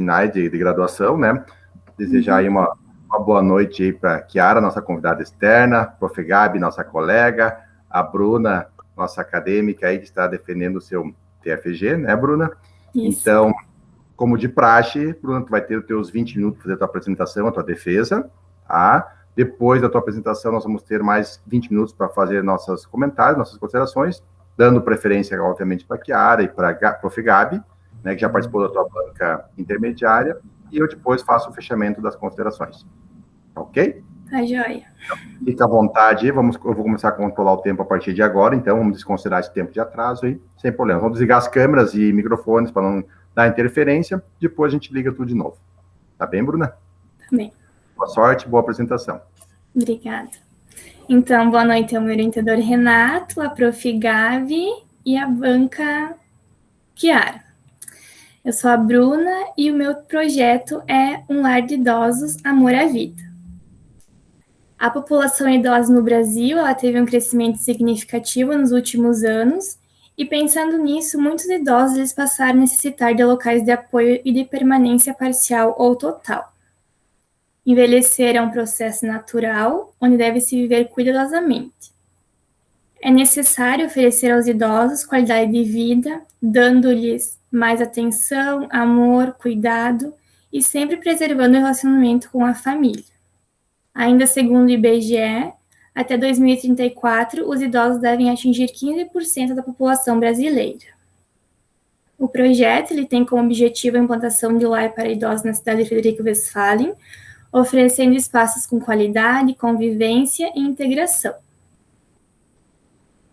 finais de graduação, né? Desejar aí uma boa noite aí para a Chiara, nossa convidada externa, Prof. Gabi, nossa colega, a Bruna, nossa acadêmica aí que está defendendo o seu TFG, né, Bruna? Isso. Então, como de praxe, Bruna, tu vai ter os teus 20 minutos para fazer a tua apresentação, a tua defesa, tá? Depois da tua apresentação, nós vamos ter mais 20 minutos para fazer nossos comentários, nossas considerações, dando preferência, obviamente, para a Chiara e para a Prof. Gabi, né, que já participou da tua banca intermediária, e eu depois faço o fechamento das considerações. Ok? Tá, joia. Então, fica à vontade, eu vou começar a controlar o tempo a partir de agora, então vamos desconsiderar esse tempo de atraso aí, sem problema. Vamos desligar as câmeras e microfones para não dar interferência, depois a gente liga tudo de novo. Tá bem, Bruna? Tá bem. Boa sorte, boa apresentação. Obrigada. Então, boa noite ao meu orientador Renato, a Prof. Gabi e a banca Chiara. Eu sou a Bruna e o meu projeto é Um Lar de Idosos, Amor à Vida. A população idosa no Brasil, ela teve um crescimento significativo nos últimos anos e, pensando nisso, muitos idosos eles passaram a necessitar de locais de apoio e de permanência parcial ou total. Envelhecer é um processo natural, onde deve-se viver cuidadosamente. É necessário oferecer aos idosos qualidade de vida, dando-lhes mais atenção, amor, cuidado e sempre preservando o relacionamento com a família. Ainda segundo o IBGE, até 2034, os idosos devem atingir 15% da população brasileira. O projeto ele tem como objetivo a implantação de lar para idosos na cidade de Frederico Westphalen, oferecendo espaços com qualidade, convivência e integração.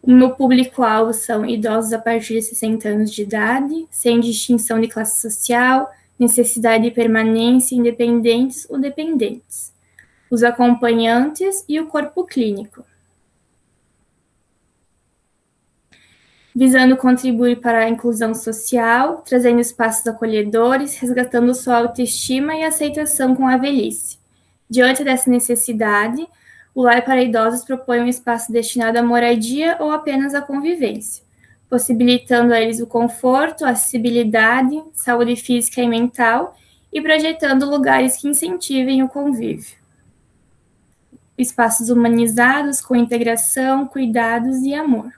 O meu público-alvo são idosos a partir de 60 anos de idade, sem distinção de classe social, necessidade de permanência, independentes ou dependentes, os acompanhantes e o corpo clínico. Visando contribuir para a inclusão social, trazendo espaços acolhedores, resgatando sua autoestima e aceitação com a velhice. Diante dessa necessidade, o Lar para Idosos propõe um espaço destinado à moradia ou apenas à convivência, possibilitando a eles o conforto, a acessibilidade, saúde física e mental e projetando lugares que incentivem o convívio. Espaços humanizados com integração, cuidados e amor.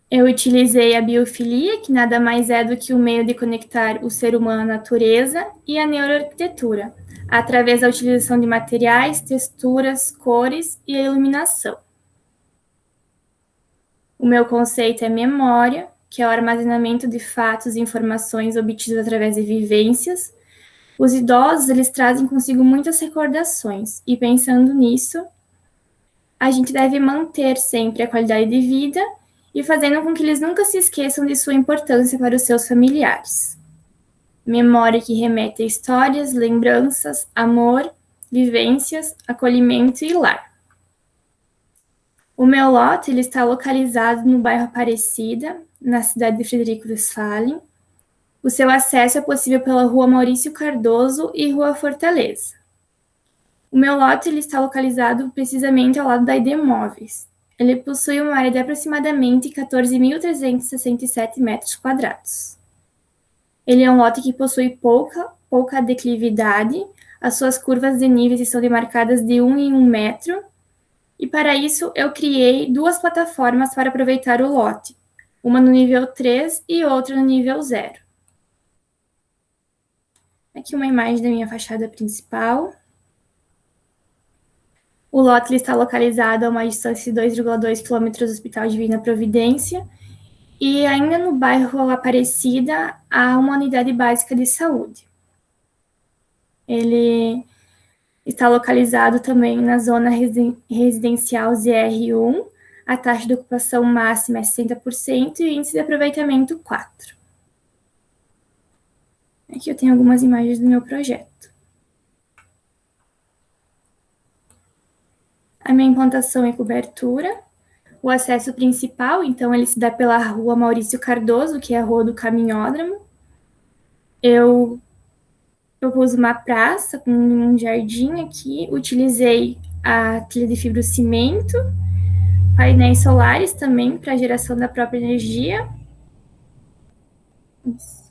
Eu utilizei a biofilia, que nada mais é do que o meio de conectar o ser humano à natureza, e a neuroarquitetura, através da utilização de materiais, texturas, cores e a iluminação. O meu conceito é memória, que é o armazenamento de fatos e informações obtidos através de vivências. Os idosos, eles trazem consigo muitas recordações, e pensando nisso, a gente deve manter sempre a qualidade de vida e fazendo com que eles nunca se esqueçam de sua importância para os seus familiares. Memória que remete a histórias, lembranças, amor, vivências, acolhimento e lar. O meu lote ele está localizado no bairro Aparecida, na cidade de Frederico Westphalen. O seu acesso é possível pela Rua Maurício Cardoso e Rua Fortaleza. O meu lote ele está localizado precisamente ao lado da ID Móveis. Ele possui uma área de aproximadamente 14.367 metros quadrados. Ele é um lote que possui pouca declividade, as suas curvas de níveis estão demarcadas de 1 em 1 metro, e para isso eu criei 2 plataformas para aproveitar o lote, uma no nível 3 e outra no nível 0. Aqui uma imagem da minha fachada principal. O lote está localizado a uma distância de 2,2 km do Hospital Divina Providência e ainda no bairro Aparecida há uma unidade básica de saúde. Ele está localizado também na zona residencial ZR1, a taxa de ocupação máxima é 60% e o índice de aproveitamento 4. Aqui eu tenho algumas imagens do meu projeto. A minha implantação e cobertura. O acesso principal, então, ele se dá pela Rua Maurício Cardoso, que é a Rua do Caminhódromo. Eu propus uma praça com um jardim aqui, utilizei a telha de fibrocimento, painéis solares também para geração da própria energia. imagens.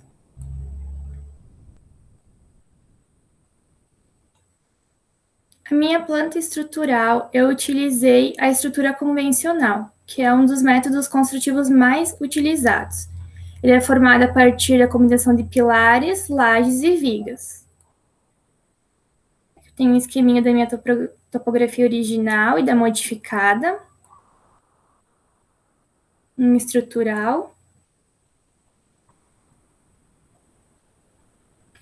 A minha planta estrutural, eu utilizei a estrutura convencional, que é um dos métodos construtivos mais utilizados. Ele é formado a partir da combinação de pilares, lajes e vigas. Tem um esqueminha da minha topografia original e da modificada. Um estrutural.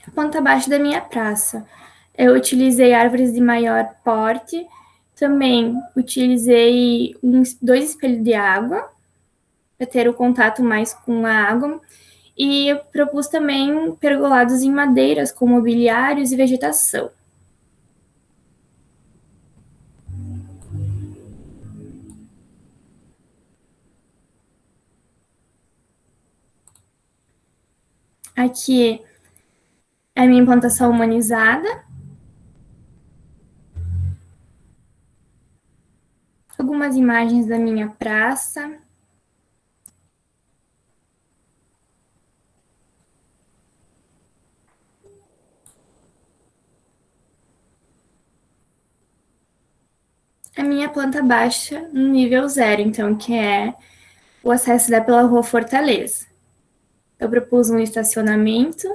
A planta baixa da minha praça. Eu utilizei árvores de maior porte. Também utilizei 2 espelhos de água, para ter o contato mais com a água. E eu propus também pergolados em madeiras, com mobiliários e vegetação. Aqui é a minha implantação humanizada. Algumas imagens da minha praça. A minha planta baixa no nível 0, então, que é o acesso dá pela Rua Fortaleza. Eu propus um estacionamento.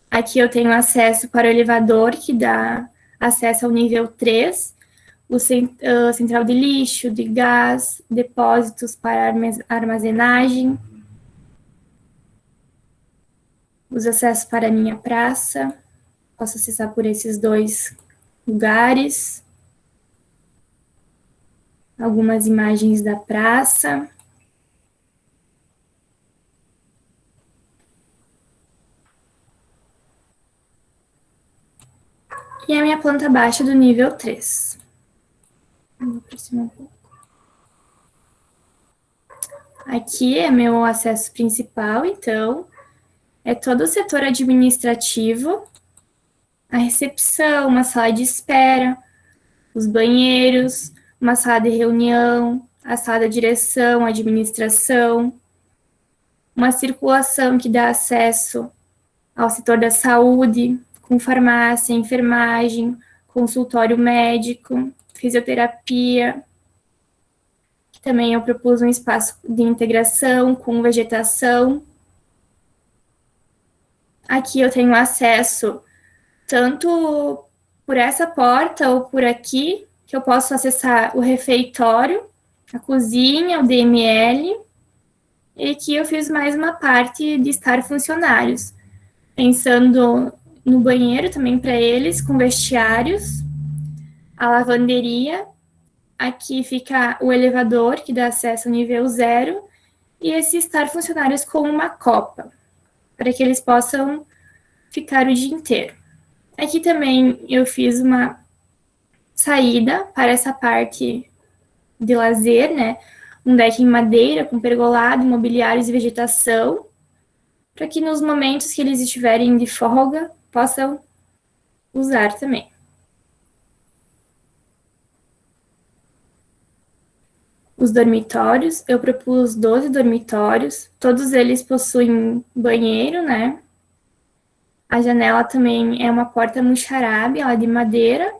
Aqui eu tenho acesso para o elevador, que dá acesso ao nível 3, o central de lixo, de gás, depósitos para armazenagem, os acessos para a minha praça. Posso acessar por esses 2 lugares. Algumas imagens da praça. E a minha planta baixa do nível 3. Vou aproximar um pouco. Aqui é meu acesso principal, então, é todo o setor administrativo, a recepção, uma sala de espera, os banheiros, uma sala de reunião, a sala de direção, administração, uma circulação que dá acesso ao setor da saúde, com farmácia, enfermagem, consultório médico, fisioterapia. Também eu propus um espaço de integração com vegetação. Aqui eu tenho acesso tanto por essa porta ou por aqui, que eu posso acessar o refeitório, a cozinha, o DML, e aqui eu fiz mais uma parte de estar funcionários, pensando no banheiro também para eles, com vestiários, a lavanderia. Aqui fica o elevador, que dá acesso ao nível 0, e esse estar funcionários com uma copa, para que eles possam ficar o dia inteiro. Aqui também eu fiz uma saída para essa parte de lazer, né? Um deck em madeira, com pergolado, mobiliários e vegetação, para que nos momentos que eles estiverem de folga, possam usar também. Os dormitórios, eu propus 12 dormitórios, todos eles possuem banheiro, né? A janela também é uma porta muxarabe, ela é de madeira,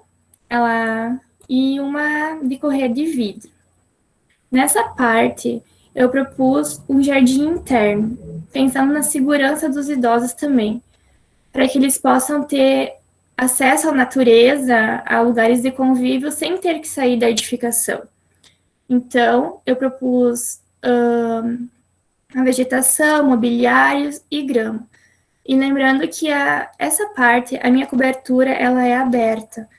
e uma de correr de vidro. Nessa parte, eu propus um jardim interno, pensando na segurança dos idosos também, para que eles possam ter acesso à natureza, a lugares de convívio, sem ter que sair da edificação. Então, eu propus a vegetação, mobiliários e grama. E lembrando que essa parte, a minha cobertura, ela é aberta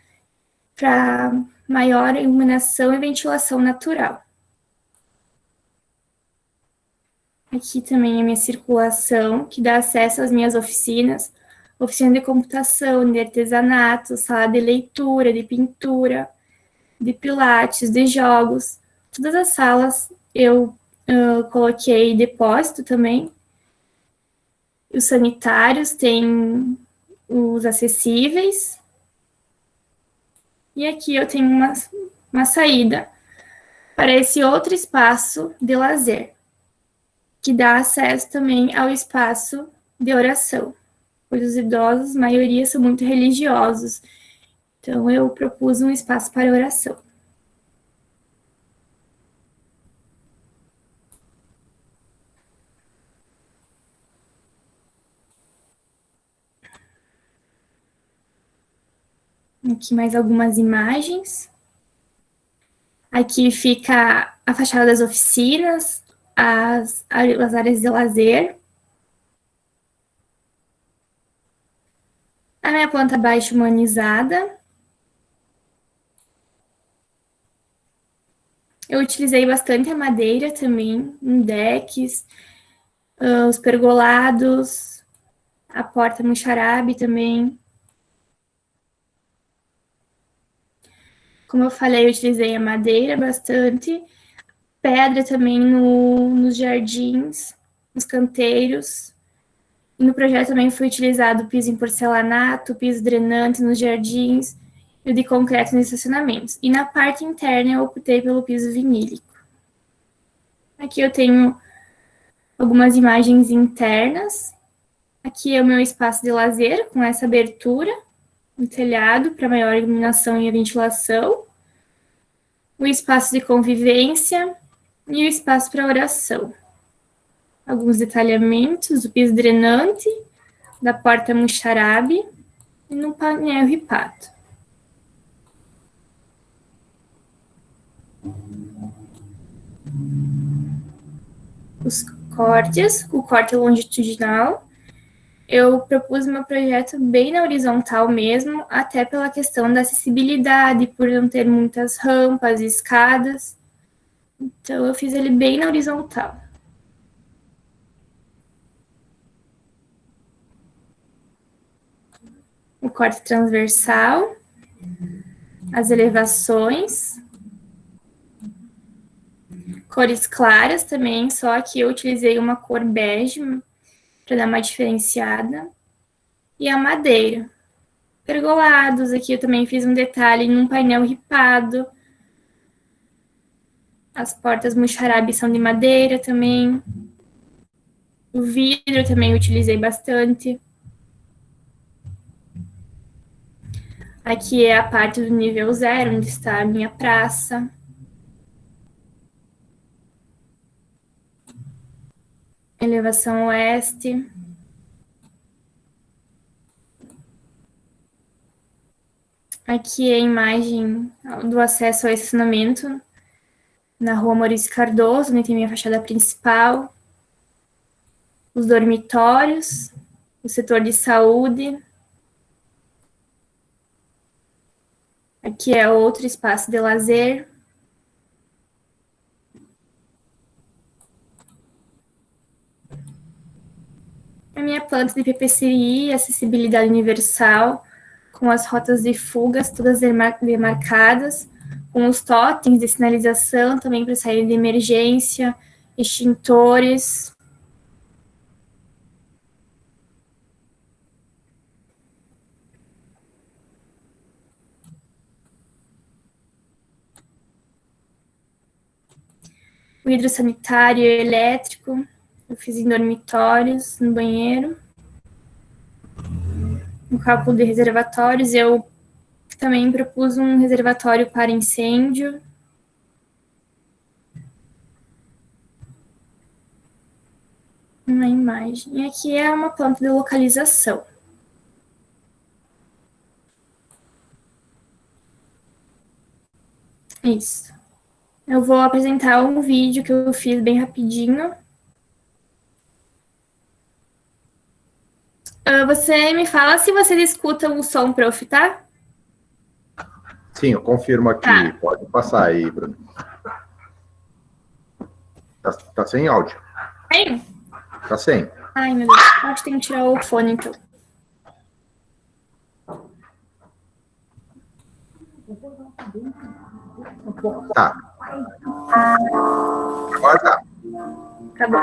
para maior iluminação e ventilação natural. Aqui também a minha circulação, que dá acesso às minhas oficinas, oficina de computação, de artesanato, sala de leitura, de pintura, de pilates, de jogos. Todas as salas eu coloquei depósito também. Os sanitários têm os acessíveis. E aqui eu tenho uma saída para esse outro espaço de lazer, que dá acesso também ao espaço de oração, pois os idosos, a maioria, são muito religiosos. Então, eu propus um espaço para oração. Aqui mais algumas imagens. Aqui fica a fachada das oficinas, as áreas de lazer. A minha planta baixa humanizada. Eu utilizei bastante a madeira também, em decks, os pergolados, a porta mocharabe também. Como eu falei, eu utilizei a madeira bastante, pedra também nos jardins, nos canteiros. E no projeto também foi utilizado piso em porcelanato, piso drenante nos jardins e o de concreto nos estacionamentos. E na parte interna eu optei pelo piso vinílico. Aqui eu tenho algumas imagens internas. Aqui é o meu espaço de lazer, com essa abertura no telhado para maior iluminação e ventilação. O espaço de convivência e o espaço para oração. Alguns detalhamentos do piso drenante, da porta mocharabe e no painel ripado. Os cortes, o corte longitudinal. Eu propus meu projeto bem na horizontal mesmo, até pela questão da acessibilidade, por não ter muitas rampas e escadas. Então, eu fiz ele bem na horizontal. O corte transversal, as elevações, cores claras também, só que eu utilizei uma cor bege para dar uma diferenciada, e a madeira. Pergolados, aqui eu também fiz um detalhe num painel ripado. As portas mocharabe são de madeira também. O vidro também eu utilizei bastante. Aqui é a parte do nível 0, onde está a minha praça. Elevação oeste. Aqui é a imagem do acesso ao estacionamento na rua Maurício Cardoso, onde tem minha fachada principal. Os dormitórios, o setor de saúde. Aqui é outro espaço de lazer. A minha planta de PPCI, acessibilidade universal, com as rotas de fugas todas demarcadas, com os totens de sinalização também para saída de emergência, extintores. O hidrossanitário elétrico, eu fiz em dormitórios, no banheiro. No cálculo de reservatórios, eu também propus um reservatório para incêndio. Uma imagem. E aqui é uma planta de localização. Isso. Eu vou apresentar um vídeo que eu fiz bem rapidinho. Você me fala se você escuta o som, prof, tá? Sim, eu confirmo aqui. Tá. Pode passar aí, Bruno. Tá sem áudio. Tem? Tá sem. Ai, meu Deus. Acho que tem que tirar o fone, então. Tá. Agora tá. Tá bom.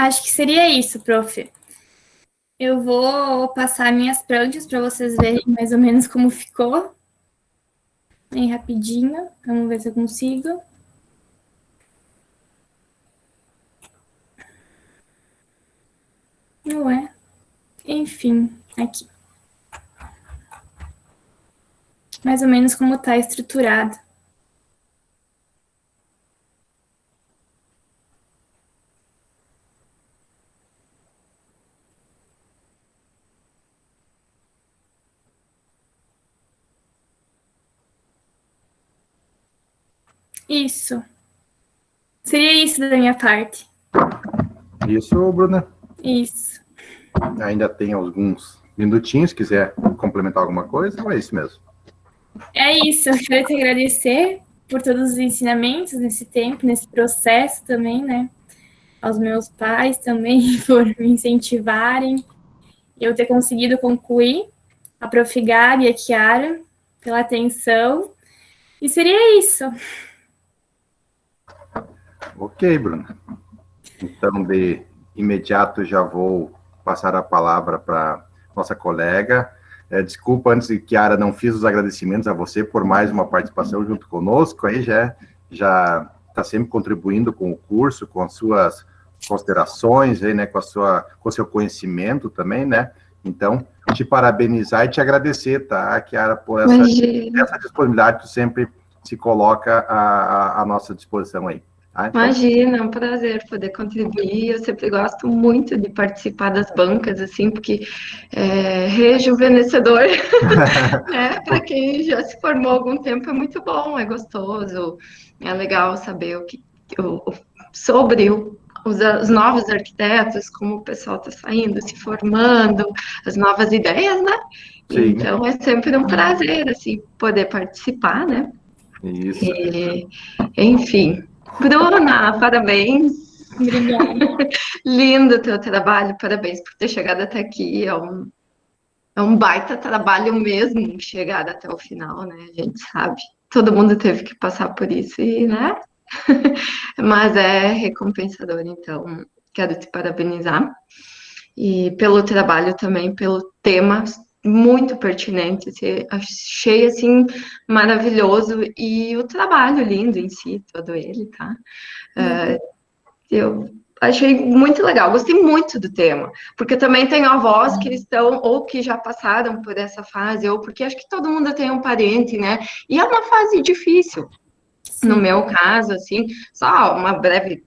acho que seria isso, prof. Eu vou passar minhas pranchas para vocês verem mais ou menos como ficou. Bem rapidinho. Vamos ver se eu consigo. Não é? Enfim, aqui. Mais ou menos como está estruturado. Isso. Seria isso da minha parte. Isso, Bruna. Isso. Ainda tem alguns minutinhos, quiser complementar alguma coisa, ou é isso mesmo? É isso. Eu quero te agradecer por todos os ensinamentos nesse tempo, nesse processo também, né? Aos meus pais também por me incentivarem. Eu ter conseguido concluir. A Prof. Gabi e a Kiara pela atenção. E seria isso. Ok, Bruna. Então, de imediato, já vou passar a palavra para nossa colega. Desculpa, antes de Kiara, não fiz os agradecimentos a você por mais uma participação junto conosco. Aí já está sempre contribuindo com o curso, com as suas considerações, aí, né, com o seu conhecimento também, né? Então, te parabenizar e te agradecer, tá, Kiara, por essa disponibilidade que tu sempre se coloca à nossa disposição aí. Tá? Então, imagina, é um prazer poder contribuir. Eu sempre gosto muito de participar das bancas, assim, porque é rejuvenescedor, né? Para quem já se formou há algum tempo é muito bom, é gostoso, é legal saber sobre os novos arquitetos, como o pessoal está saindo, se formando, as novas ideias, né? Sim. Então é sempre um prazer, assim, poder participar, né? Isso. Enfim. Bruna, parabéns. Obrigada. Lindo o teu trabalho, parabéns por ter chegado até aqui. É um baita trabalho mesmo chegar até o final, né? A gente sabe. Todo mundo teve que passar por isso, e, né? Mas é recompensador, então quero te parabenizar. E pelo trabalho também, pelo tema muito pertinente, achei, assim, maravilhoso, e o trabalho lindo em si, todo ele, tá? Eu achei muito legal, gostei muito do tema, porque também tenho avós que estão, ou que já passaram por essa fase, ou porque acho que todo mundo tem um parente, né? E é uma fase difícil. Sim. No meu caso, assim, só uma breve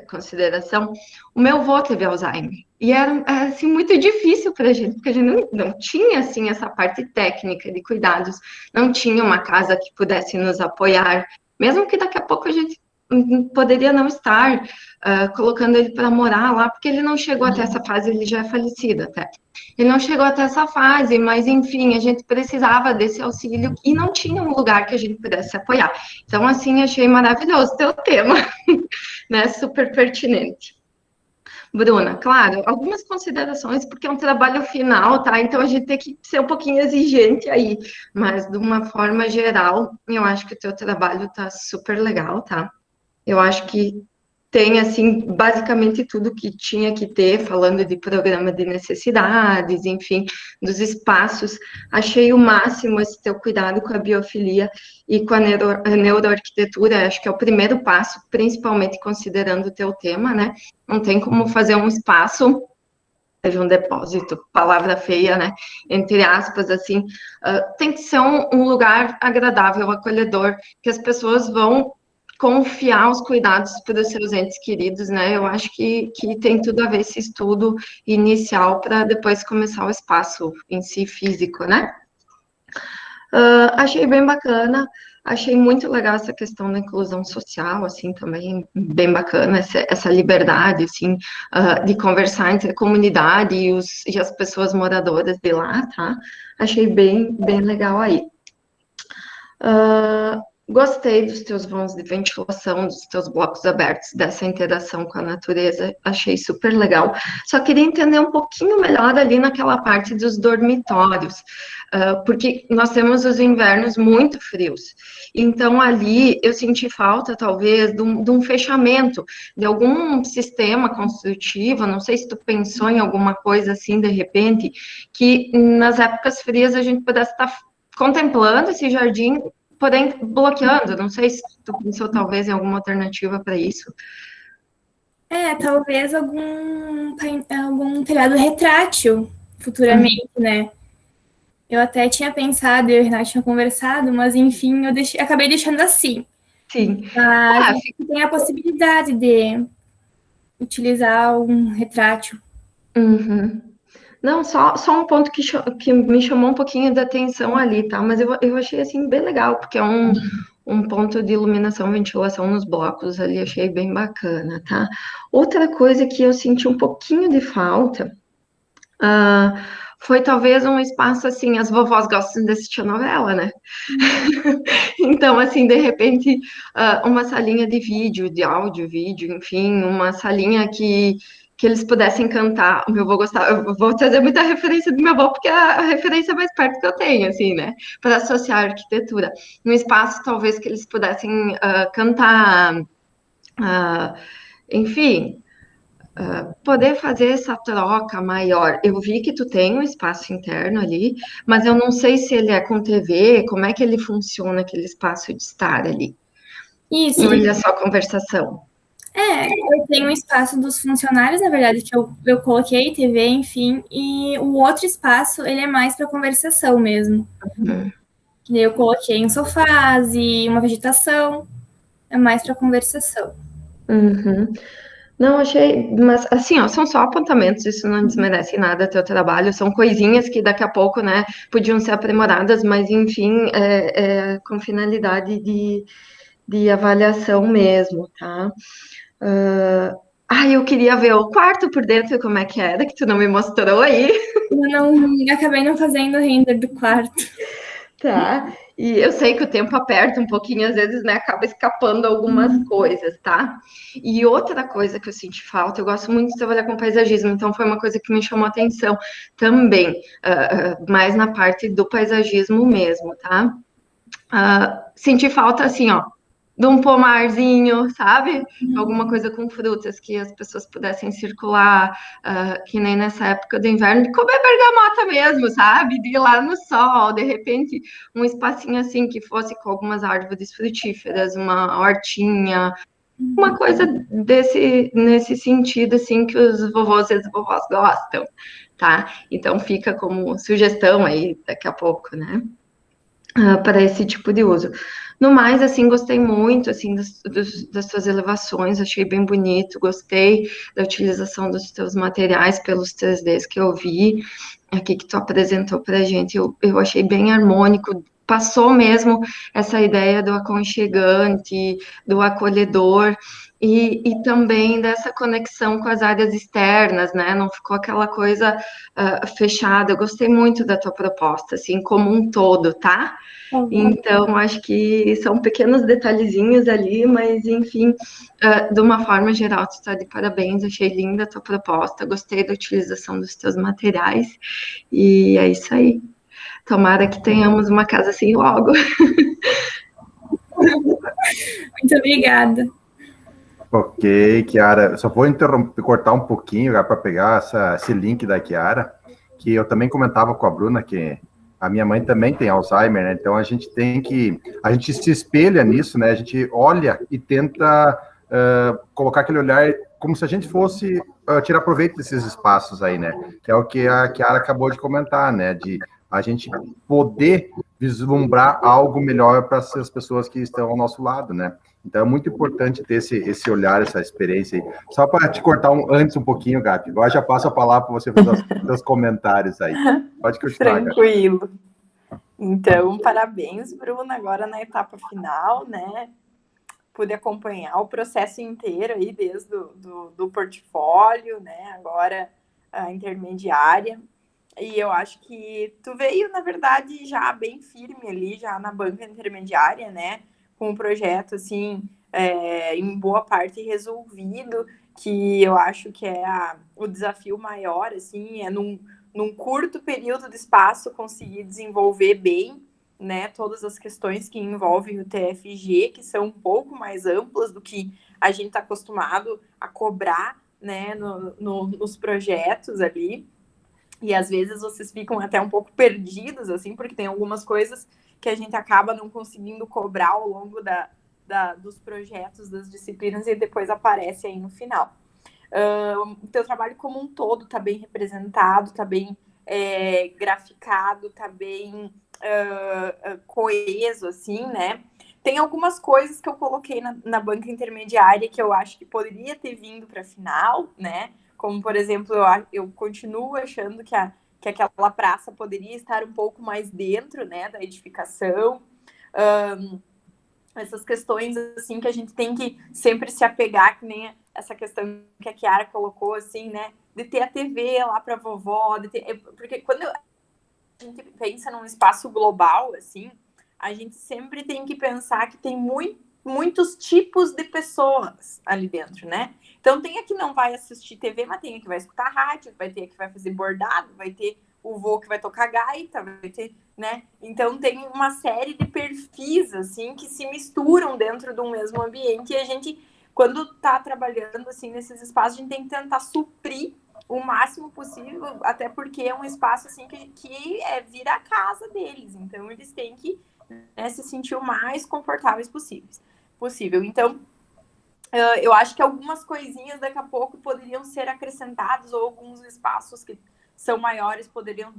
consideração, o meu avô teve Alzheimer, e era assim, muito difícil para a gente, porque a gente não tinha, assim, essa parte técnica de cuidados, não tinha uma casa que pudesse nos apoiar, mesmo que daqui a pouco a gente poderia não estar colocando ele para morar lá, porque ele não chegou até essa fase, ele já é falecido até. Ele não chegou até essa fase, mas, enfim, a gente precisava desse auxílio e não tinha um lugar que a gente pudesse apoiar. Então, assim, achei maravilhoso o teu tema, né? Super pertinente. Bruna, claro, algumas considerações, porque é um trabalho final, tá? Então, a gente tem que ser um pouquinho exigente aí, mas, de uma forma geral, eu acho que o teu trabalho tá super legal, tá? Eu acho que tem, assim, basicamente tudo que tinha que ter, falando de programa de necessidades, enfim, dos espaços. Achei o máximo esse teu cuidado com a biofilia e com a neuroarquitetura, acho que é o primeiro passo, principalmente considerando o teu tema, né? Não tem como fazer um espaço, seja um depósito, palavra feia, né? Entre aspas, assim, tem que ser um lugar agradável, acolhedor, que as pessoas vão confiar os cuidados para os seus entes queridos, né? Eu acho que tem tudo a ver esse estudo inicial para depois começar o espaço em si físico, né? Achei bem bacana, achei muito legal essa questão da inclusão social, assim, também bem bacana, essa liberdade, assim, de conversar entre a comunidade e as pessoas moradoras de lá, tá? Achei bem legal aí. Gostei dos teus vãos de ventilação, dos teus blocos abertos, dessa interação com a natureza, achei super legal. Só queria entender um pouquinho melhor ali naquela parte dos dormitórios, porque nós temos os invernos muito frios. Então, ali eu senti falta, talvez, de um fechamento, de algum sistema construtivo, não sei se tu pensou em alguma coisa assim, de repente, que nas épocas frias a gente pudesse estar contemplando esse jardim, porém bloqueando. Não sei se tu pensou talvez em alguma alternativa para isso. Talvez algum telhado retrátil futuramente, né? Eu até tinha pensado, eu e o Renato tinha conversado, mas enfim, acabei deixando assim. Sim. Mas tem a possibilidade de utilizar um retrátil. Uhum. Não, só um ponto que me chamou um pouquinho da atenção ali, tá? Mas eu achei, assim, bem legal, porque é um ponto de iluminação, ventilação nos blocos ali, achei bem bacana, tá? Outra coisa que eu senti um pouquinho de falta, foi talvez um espaço, assim, as vovós gostam de assistir novela, né? Então, assim, de repente, uma salinha de vídeo, de áudio, vídeo, enfim, uma salinha que eles pudessem cantar. O meu avô gostava, eu vou trazer muita referência do meu avô, porque é a referência mais perto que eu tenho, assim, né? Para associar a arquitetura. Um espaço, talvez, que eles pudessem cantar, enfim, poder fazer essa troca maior. Eu vi que tu tem um espaço interno ali, mas eu não sei se ele é com TV, como é que ele funciona, aquele espaço de estar ali. Isso. Ou ele é só conversação? Eu tenho um espaço dos funcionários, na verdade, que eu coloquei TV, enfim, e o outro espaço, ele é mais para conversação mesmo. Que daí eu coloquei um sofás e uma vegetação, é mais para conversação. Uhum. Não, achei, mas assim, ó, são só apontamentos, isso não desmerece nada teu trabalho, são coisinhas que daqui a pouco, né, podiam ser aprimoradas, mas enfim, com finalidade de avaliação mesmo, tá? Eu queria ver o quarto por dentro, como é que era, que tu não me mostrou aí. Acabei não fazendo render do quarto. Tá, e eu sei que o tempo aperta um pouquinho, às vezes, né, acaba escapando algumas coisas, tá? E outra coisa que eu senti falta, eu gosto muito de trabalhar com paisagismo, então foi uma coisa que me chamou a atenção também, mais na parte do paisagismo mesmo, tá? Senti falta, assim, ó, de um pomarzinho, sabe? Alguma coisa com frutas que as pessoas pudessem circular, que nem nessa época do inverno, de comer bergamota mesmo, sabe? De ir lá no sol, de repente, um espacinho assim que fosse com algumas árvores frutíferas, uma hortinha, uma coisa nesse sentido, assim, que os vovôs e as vovós gostam, tá? Então fica como sugestão aí daqui a pouco, né? Para esse tipo de uso. No mais, assim, gostei muito, assim, das suas elevações, achei bem bonito, gostei da utilização dos teus materiais pelos 3Ds que eu vi, aqui que tu apresentou para a gente, eu achei bem harmônico, passou mesmo essa ideia do aconchegante, do acolhedor, e também dessa conexão com as áreas externas, né? Não ficou aquela coisa fechada. Eu gostei muito da tua proposta, assim, como um todo, tá? Então, acho que são pequenos detalhezinhos ali, mas, enfim, de uma forma geral, tu está de parabéns, achei linda a tua proposta, gostei da utilização dos teus materiais, e é isso aí. Tomara que tenhamos uma casa assim logo. Muito obrigada. Ok, Kiara. Só vou cortar um pouquinho para pegar esse link da Kiara, que eu também comentava com a Bruna que a minha mãe também tem Alzheimer, né? Então a gente se espelha nisso, né? A gente olha e tenta colocar aquele olhar como se a gente fosse tirar proveito desses espaços aí, né? Que é o que a Kiara acabou de comentar, né? De a gente poder vislumbrar algo melhor para as pessoas que estão ao nosso lado, né? Então é muito importante ter esse olhar, essa experiência aí. Só para te cortar antes um pouquinho, Gabi, agora já passo a palavra para você fazer os seus comentários aí. Pode continuar, Tranquilo. Gabi. Então, parabéns, Bruna, agora na etapa final, né? Pude acompanhar o processo inteiro aí, desde do portfólio, né? Agora a intermediária. E eu acho que tu veio, na verdade, já bem firme ali, já na banca intermediária, né? o projeto, assim, em boa parte resolvido, que eu acho que é o desafio maior, assim, é num curto período de espaço conseguir desenvolver bem, né, todas as questões que envolvem o TFG, que são um pouco mais amplas do que a gente está acostumado a cobrar, né, nos projetos ali. E às vezes vocês ficam até um pouco perdidos, assim, porque tem algumas coisas que a gente acaba não conseguindo cobrar ao longo dos projetos, das disciplinas, e depois aparece aí no final. O teu trabalho como um todo está bem representado, está bem graficado, está bem coeso, assim, né? Tem algumas coisas que eu coloquei na banca intermediária que eu acho que poderia ter vindo para a final, né? Como, por exemplo, eu continuo achando que aquela praça poderia estar um pouco mais dentro, né, da edificação. Essas questões, assim, que a gente tem que sempre se apegar, que nem essa questão que a Chiara colocou, assim, né, de ter a TV lá para a vovó, porque quando a gente pensa num espaço global, assim, a gente sempre tem que pensar que tem muitos tipos de pessoas ali dentro, né? Então tem a que não vai assistir TV, mas tem a que vai escutar rádio, vai ter a que vai fazer bordado, vai ter o vô que vai tocar gaita, vai ter, né? Então tem uma série de perfis, assim, que se misturam dentro de um mesmo ambiente, e a gente, quando está trabalhando, assim, nesses espaços, a gente tem que tentar suprir o máximo possível, até porque é um espaço, assim, que vira a casa deles, então eles têm que, né, se sentir o mais confortáveis possível. Então, eu acho que algumas coisinhas daqui a pouco poderiam ser acrescentadas, ou alguns espaços que são maiores poderiam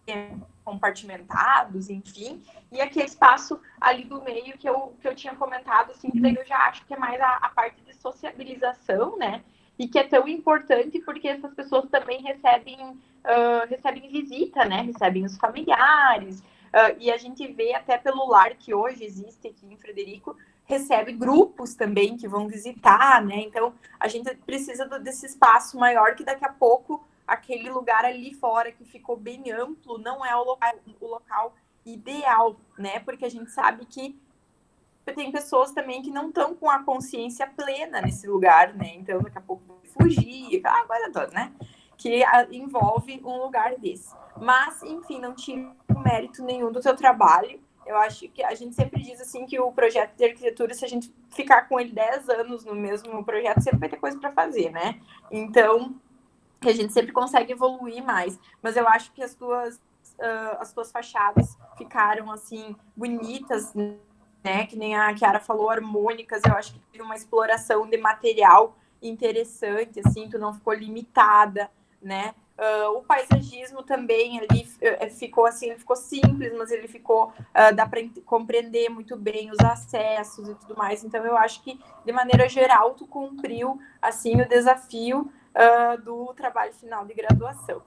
ser compartimentados, enfim, e aquele espaço ali do meio que eu tinha comentado, assim, que daí eu já acho que é mais a parte de sociabilização, né, e que é tão importante porque essas pessoas também recebem visita, né, recebem os familiares, e a gente vê até pelo lar que hoje existe aqui em Frederico, recebe grupos também que vão visitar, né? Então, a gente precisa desse espaço maior, que daqui a pouco aquele lugar ali fora que ficou bem amplo não é o local ideal, né? Porque a gente sabe que tem pessoas também que não estão com a consciência plena nesse lugar, né? Então, daqui a pouco vai fugir, aquela coisa toda, né? Que envolve um lugar desse. Mas, enfim, não tiro mérito nenhum do teu trabalho. Eu acho que a gente sempre diz assim que o projeto de arquitetura, se a gente ficar com ele 10 anos no mesmo projeto, sempre vai ter coisa para fazer, né? Então, a gente sempre consegue evoluir mais. Mas eu acho que as tuas fachadas ficaram, assim, bonitas, né? Que nem a Chiara falou, harmônicas. Eu acho que teve uma exploração de material interessante, assim, tu não ficou limitada, né? O paisagismo também ali ficou assim, ele ficou simples, mas ele ficou, dá para compreender muito bem os acessos e tudo mais. Então eu acho que de maneira geral tu cumpriu assim o desafio do trabalho final de graduação.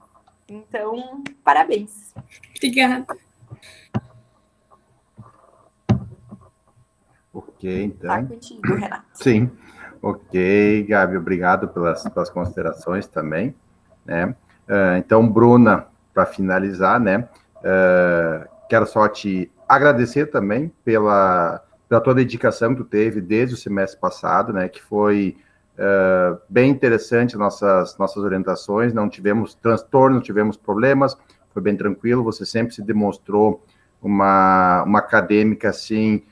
Então, parabéns. Obrigada. Ok, então. Tá contigo, Renato. Sim. Ok, Gabi, obrigado pelas considerações também, né? Então, Bruna, para finalizar, né? Quero só te agradecer também pela tua dedicação que tu teve desde o semestre passado, né? Que foi bem interessante nossas orientações, não tivemos transtorno, não tivemos problemas, foi bem tranquilo, você sempre se demonstrou uma acadêmica, assim,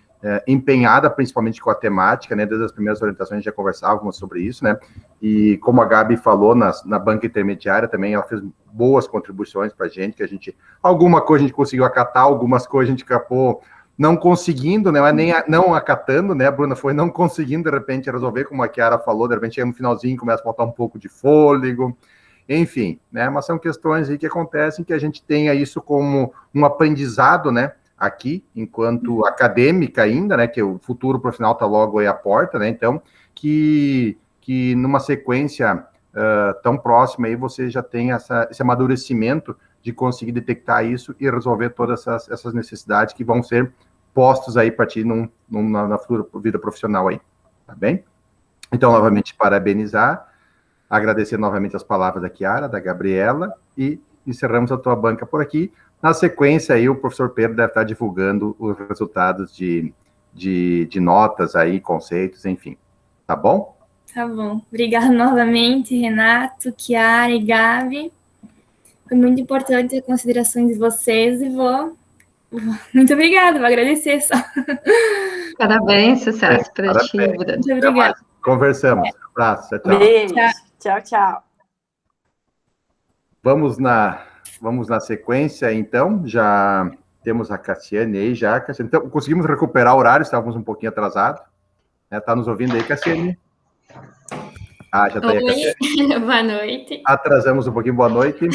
empenhada principalmente com a temática, né? Desde as primeiras orientações já conversávamos sobre isso, né? E como a Gabi falou, na banca intermediária também, ela fez boas contribuições para a gente, alguma coisa a gente conseguiu acatar, algumas coisas a gente acabou não conseguindo, né? Não acatando, né? A Bruna foi não conseguindo, de repente, resolver, como a Chiara falou, de repente, no finalzinho começa a faltar um pouco de fôlego, enfim, né? Mas são questões aí que acontecem, que a gente tenha isso como um aprendizado, né? Aqui, enquanto acadêmica ainda, né, que o futuro profissional está logo aí à porta, né, então, que numa sequência tão próxima aí você já tem esse amadurecimento de conseguir detectar isso e resolver todas essas necessidades que vão ser postos aí para ti na futura vida profissional aí, tá bem? Então, novamente, parabenizar, agradecer novamente as palavras da Chiara, da Gabriela, e encerramos a tua banca por aqui. Na sequência, aí, o professor Pedro deve estar divulgando os resultados de notas aí, conceitos, enfim. Tá bom? Tá bom. Obrigada novamente, Renato, Chiara e Gabi. Foi muito importante as considerações de vocês e Muito obrigada, vou agradecer só. Parabéns, sucesso para ti, Parabéns. Bruna. Muito obrigada. Conversamos. Um abraço, tchau, tchau. Beijo. Tchau, tchau. Vamos na sequência, então. Já temos a Cassiane aí, já. Cassiane. Então, conseguimos recuperar o horário, estávamos um pouquinho atrasados. Tá nos ouvindo aí, Cassiane? Ah, já está aí a Cassiane. Boa noite. Atrasamos um pouquinho, boa noite.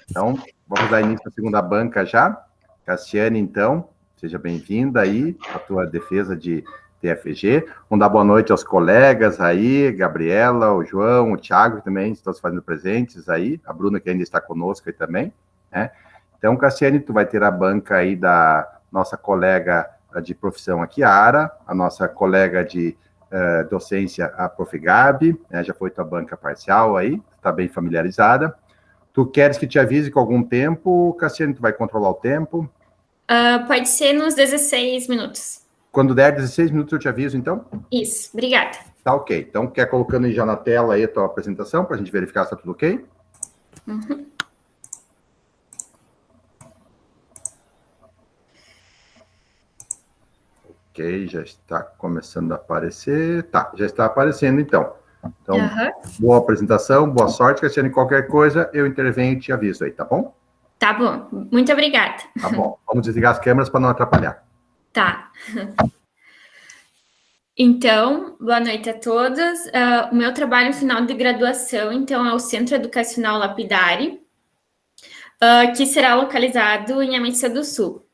Então, vamos dar início à segunda banca já. Cassiane, então, seja bem-vinda aí, à tua defesa de TFG. Vamos dar boa noite aos colegas aí, Gabriela, o João, o Thiago, que também estão se fazendo presentes aí, a Bruna, que ainda está conosco aí também, né? Então, Cassiane, tu vai ter a banca aí da nossa colega de profissão, a Chiara, a nossa colega de docência, a Prof. Gabi, né? Já foi tua banca parcial aí, está bem familiarizada. Tu queres que te avise com algum tempo, Cassiane, tu vai controlar o tempo? Pode ser nos 16 minutos. Quando der 16 minutos eu te aviso, então? Isso, obrigada. Tá ok. Então, quer colocando aí já na tela aí a tua apresentação, para a gente verificar se tá tudo ok? Uhum. Ok, já está começando a aparecer. Tá, já está aparecendo, então. Então, boa apresentação, boa sorte, Cassiane. Qualquer coisa, eu intervenho e te aviso aí, tá bom? Tá bom, muito obrigada. Tá bom. Vamos desligar as câmeras para não atrapalhar. Tá. Então, boa noite a todos. O meu trabalho final de graduação, então, é o Centro Educacional Lapidari, que será localizado em Ametista do Sul.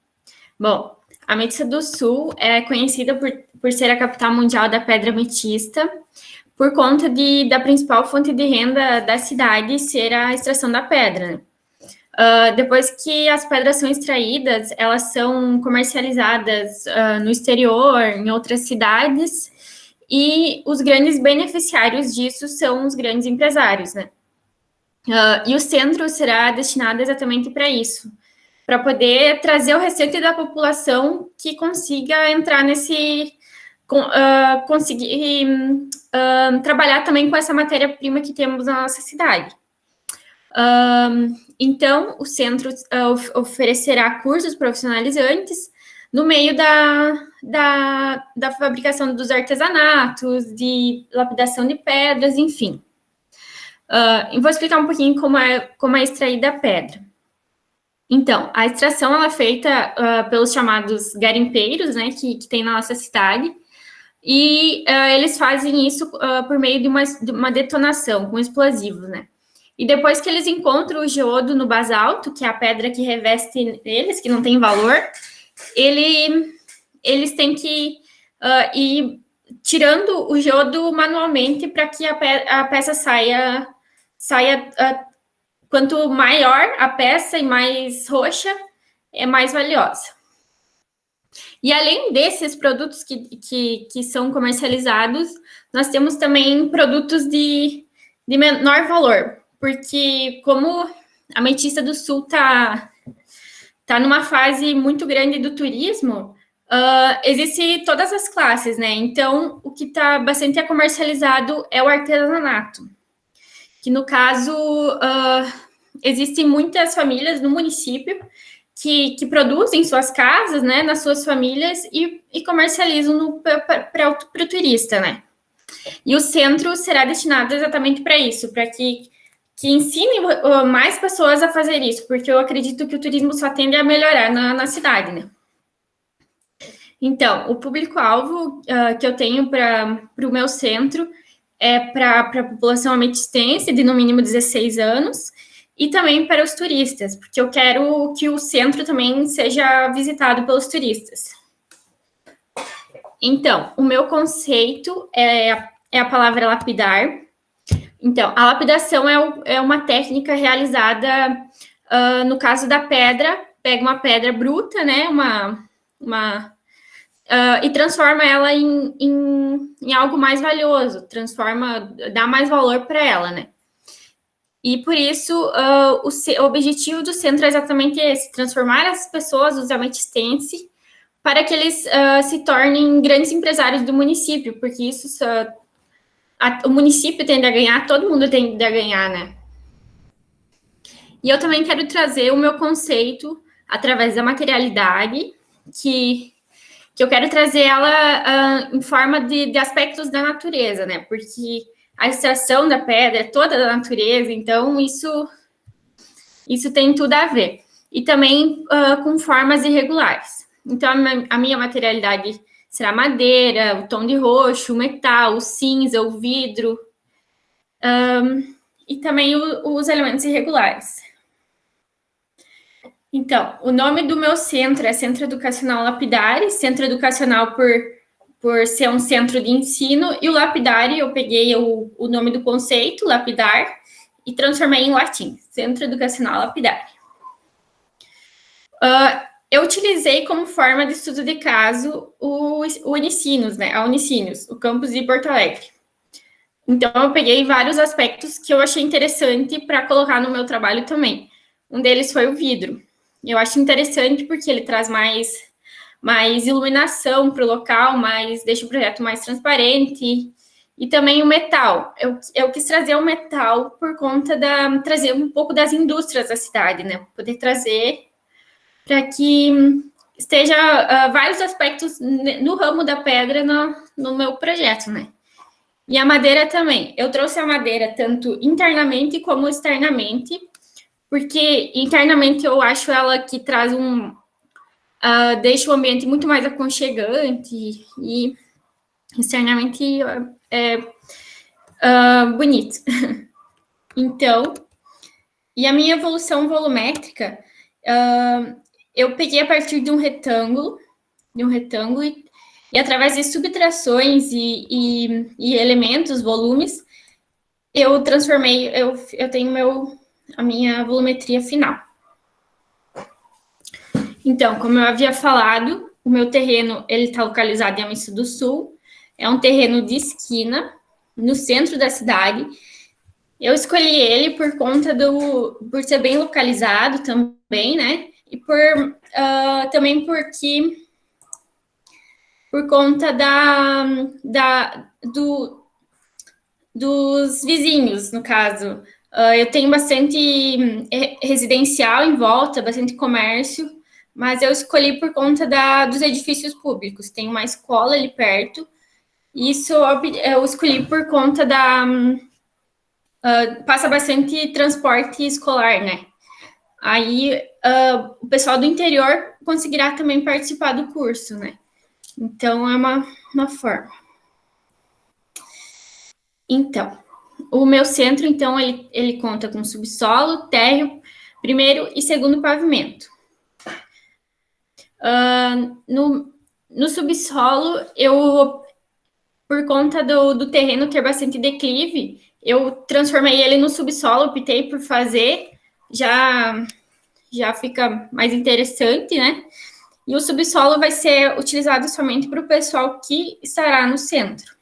Bom, Ametista do Sul é conhecida por ser a capital mundial da pedra ametista, por conta da principal fonte de renda da cidade ser a extração da pedra, né? Depois que as pedras são extraídas, elas são comercializadas no exterior, em outras cidades, e os grandes beneficiários disso são os grandes empresários, né? E o centro será destinado exatamente para isso, para poder trazer o restante da população que consiga entrar conseguir trabalhar também com essa matéria-prima que temos na nossa cidade. Então, o centro oferecerá cursos profissionalizantes no meio da fabricação dos artesanatos, de lapidação de pedras, enfim. Eu vou explicar um pouquinho como é extraída a pedra. Então, a extração ela é feita pelos chamados garimpeiros, né, que tem na nossa cidade, e eles fazem isso por meio de uma detonação com explosivos, né? E depois que eles encontram o geodo no basalto, que é a pedra que reveste eles, que não tem valor, eles têm que ir tirando o geodo manualmente para que a peça saia quanto maior a peça e mais roxa, é mais valiosa. E além desses produtos que são comercializados, nós temos também produtos de menor valor, porque como a Ametista do Sul tá numa fase muito grande do turismo, existe todas as classes, né? Então, o que está bastante comercializado é o artesanato, que no caso, existem muitas famílias no município que produzem suas casas, né, nas suas famílias e comercializam para o turista, né? E o centro será destinado exatamente para isso, para que ensine mais pessoas a fazer isso, porque eu acredito que o turismo só tende a melhorar na cidade, né? Então, o público-alvo que eu tenho para o meu centro é para a população ametistense de no mínimo 16 anos e também para os turistas, porque eu quero que o centro também seja visitado pelos turistas. Então, o meu conceito é a palavra lapidar. Então, a lapidação é uma técnica realizada, no caso da pedra, pega uma pedra bruta, né, e transforma ela em algo mais valioso, dá mais valor para ela, né. E por isso, o objetivo do centro é exatamente esse, transformar as pessoas, os ametiscenses, para que eles se tornem grandes empresários do município, porque isso o município tende a ganhar, todo mundo tende a ganhar, né? E eu também quero trazer o meu conceito através da materialidade, que eu quero trazer ela em forma de aspectos da natureza, né? Porque a extração da pedra é toda da natureza, então isso tem tudo a ver. E também com formas irregulares. Então, a minha materialidade será madeira, o tom de roxo, o metal, o cinza, o vidro, e também os elementos irregulares. Então, o nome do meu centro é Centro Educacional Lapidare, centro educacional por ser um centro de ensino, e o Lapidare, eu peguei o nome do conceito, lapidar, e transformei em latim, Centro Educacional Lapidare. Eu utilizei como forma de estudo de caso o Unicinos, né? A Unicinos, o campus de Porto Alegre. Então, eu peguei vários aspectos que eu achei interessante para colocar no meu trabalho também. Um deles foi o vidro. Eu acho interessante porque ele traz mais iluminação para o local, deixa o projeto mais transparente. E também o metal. Eu quis trazer o metal por conta trazer um pouco das indústrias da cidade, né? Poder trazer para que esteja vários aspectos no ramo da pedra no meu projeto, né? E a madeira também. Eu trouxe a madeira tanto internamente como externamente, porque internamente eu acho ela que traz deixa o ambiente muito mais aconchegante e externamente é bonito. Então, e a minha evolução volumétrica, eu peguei a partir de um retângulo e através de subtrações e elementos, volumes, eu transformei, eu tenho a minha volumetria final. Então, como eu havia falado, o meu terreno, ele está localizado em Amiço do Sul, é um terreno de esquina, no centro da cidade. Eu escolhi ele por conta por ser bem localizado também, né? E também por conta dos vizinhos, no caso. Eu tenho bastante residencial em volta, bastante comércio, mas eu escolhi por conta dos edifícios públicos. Tem uma escola ali perto, e isso eu escolhi por conta passa bastante transporte escolar, né? Aí o pessoal do interior conseguirá também participar do curso, né? Então, é uma forma. Então, o meu centro, então, ele conta com subsolo, térreo, primeiro e segundo pavimento. No subsolo, por conta do terreno ter bastante declive, eu transformei ele no subsolo, optei por fazer, já fica mais interessante, né? E o subsolo vai ser utilizado somente para o pessoal que estará no centro.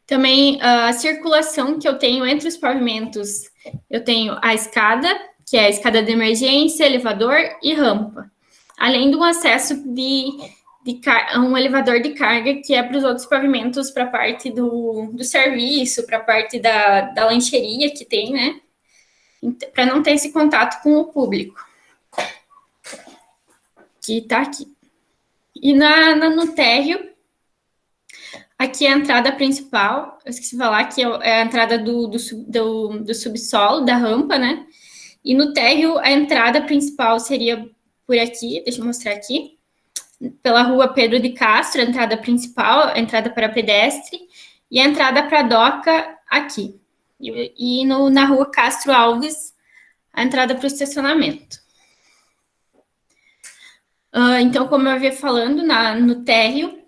Também a circulação que eu tenho entre os pavimentos, eu tenho a escada, que é a escada de emergência, elevador e rampa. Além de um acesso um elevador de carga, que é para os outros pavimentos, para a parte do serviço, para a parte da lancheria que tem, né? Para não ter esse contato com o público, que está aqui. E no térreo, aqui é a entrada principal, eu esqueci de falar que é a entrada do subsolo, da rampa, né? E no térreo, a entrada principal seria por aqui, deixa eu mostrar aqui, pela rua Pedro de Castro, a entrada principal, a entrada para pedestre, e a entrada para a doca aqui. E na rua Castro Alves, a entrada para o estacionamento. Então, como eu havia falando, no térreo,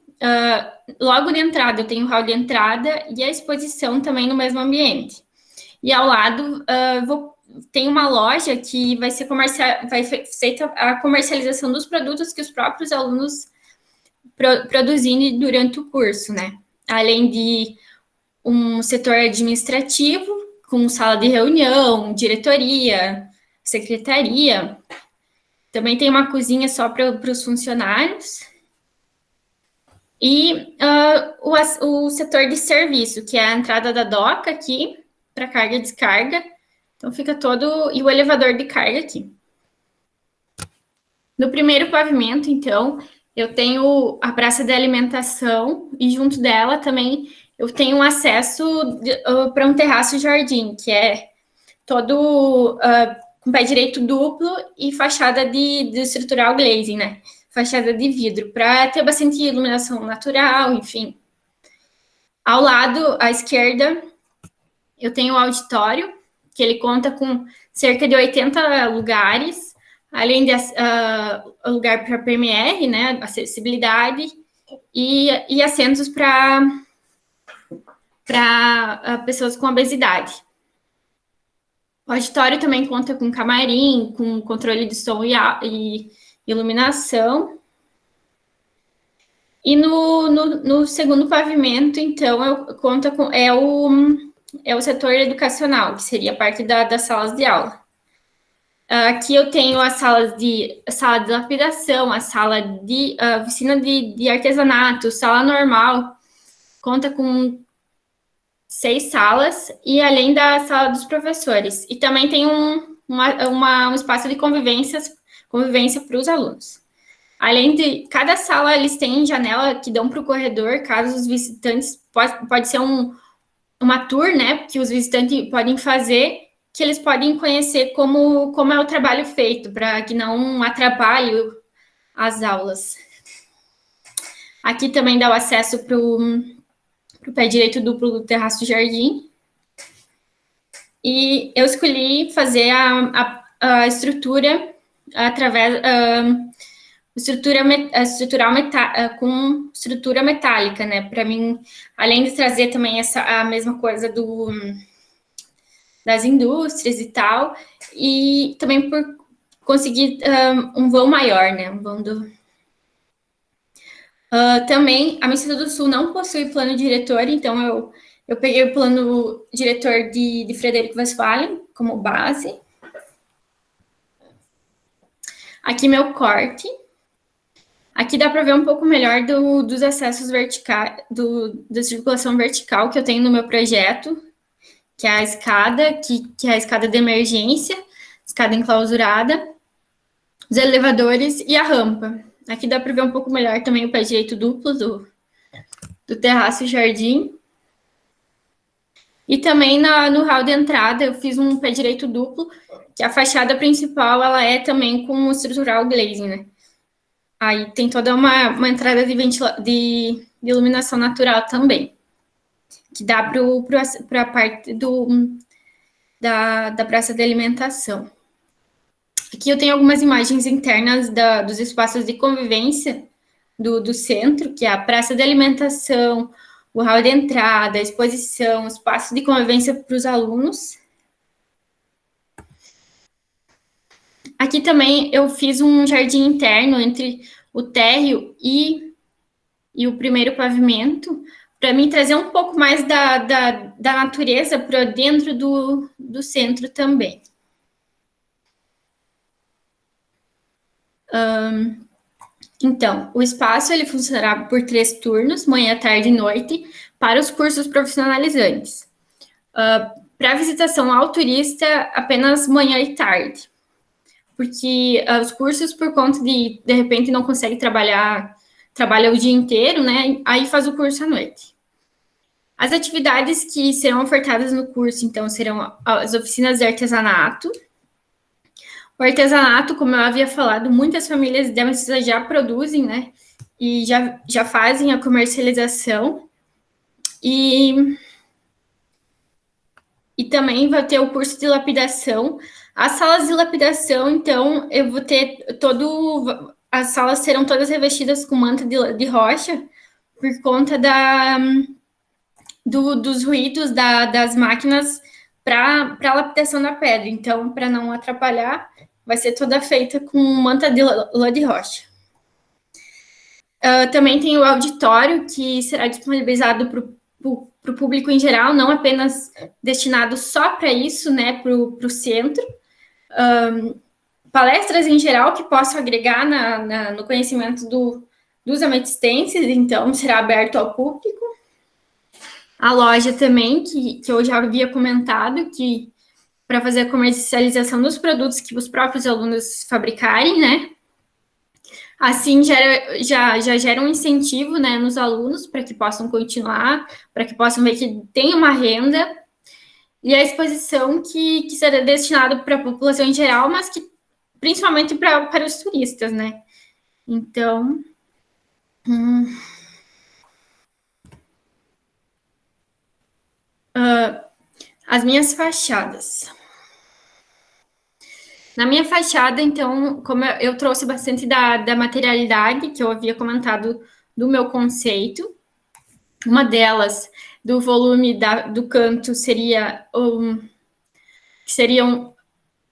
logo de entrada eu tenho o hall de entrada e a exposição também no mesmo ambiente. E ao lado tem uma loja que vai ser feita a comercialização dos produtos que os próprios alunos produzirem durante o curso, né? Além de um setor administrativo com sala de reunião, diretoria, secretaria. Também tem uma cozinha só para os funcionários. E o setor de serviço, que é a entrada da doca aqui, para carga e descarga. Então, fica todo... E o elevador de carga aqui. No primeiro pavimento, então, eu tenho a praça de alimentação e junto dela também eu tenho acesso para um terraço-jardim, que é todo com pé direito duplo e fachada de estrutural glazing, né? Fachada de vidro, para ter bastante iluminação natural, enfim. Ao lado, à esquerda, eu tenho o auditório, que ele conta com cerca de 80 lugares, além de lugar para PMR, né, acessibilidade, e assentos para pessoas com obesidade. O auditório também conta com camarim, com controle de som e iluminação. E no segundo pavimento, então, conta com o setor educacional, que seria a parte das salas de aula. Aqui eu tenho a sala de lapidação, a sala de oficina de artesanato, sala normal, conta com 6 salas, e além da sala dos professores. E também tem um espaço de convivência para os alunos. Além de cada sala, eles têm janela que dão para o corredor, caso os visitantes, pode ser uma tour, né, que os visitantes podem fazer, que eles podem conhecer como é o trabalho feito, para que não atrapalhe as aulas. Aqui também dá o acesso para o pé direito duplo do terraço jardim. E eu escolhi fazer a estrutura através... com estrutura metálica, né? Para mim, além de trazer também a mesma coisa das indústrias e tal, e também por conseguir um vão maior, né? Um vão também, a Mesquita do Sul não possui plano diretor, então eu peguei o plano diretor de Frederico Westphalen como base. Aqui meu corte. Aqui dá para ver um pouco melhor dos acessos verticais, da circulação vertical que eu tenho no meu projeto, que é a escada, que é a escada de emergência, escada enclausurada, os elevadores e a rampa. Aqui dá para ver um pouco melhor também o pé direito duplo do terraço e jardim. E também no hall de entrada eu fiz um pé direito duplo, que a fachada principal ela é também com estrutural glazing, né? Aí tem toda uma entrada de iluminação natural também, que dá para a parte da praça de alimentação. Aqui eu tenho algumas imagens internas dos espaços de convivência do centro, que é a praça de alimentação, o hall de entrada, a exposição, espaço de convivência para os alunos. Aqui também eu fiz um jardim interno entre o térreo e o primeiro pavimento, para mim trazer um pouco mais da natureza para dentro do centro também. Então, o espaço ele funcionará por 3 turnos, manhã, tarde e noite, para os cursos profissionalizantes. Para visitação ao turista, apenas manhã e tarde, porque os cursos, por conta de repente, não consegue trabalha o dia inteiro, né? Aí faz o curso à noite. As atividades que serão ofertadas no curso, então, serão as oficinas de artesanato. O artesanato, como eu havia falado, muitas famílias já produzem, né? E já fazem a comercialização. E também vai ter o curso de lapidação. As salas de lapidação, então, eu vou ter as salas serão todas revestidas com manta de rocha, por conta dos ruídos das máquinas para a lapidação da pedra. Então, para não atrapalhar, vai ser toda feita com manta de lã de rocha. Também tem o auditório, que será disponibilizado o público em geral, não apenas destinado só para isso, né, para o centro. Palestras em geral que possam agregar no conhecimento dos ametistenses, então será aberto ao público. A loja também, que eu já havia comentado, que para fazer a comercialização dos produtos que os próprios alunos fabricarem, né? Assim, já gera um incentivo, né, nos alunos para que possam continuar, para que possam ver que tem uma renda, e a exposição que será destinada para a população em geral, mas que principalmente para os turistas, né? Então, as minhas fachadas. Na minha fachada, então, como eu trouxe bastante da materialidade, que eu havia comentado do meu conceito, uma delas, do volume do canto, seria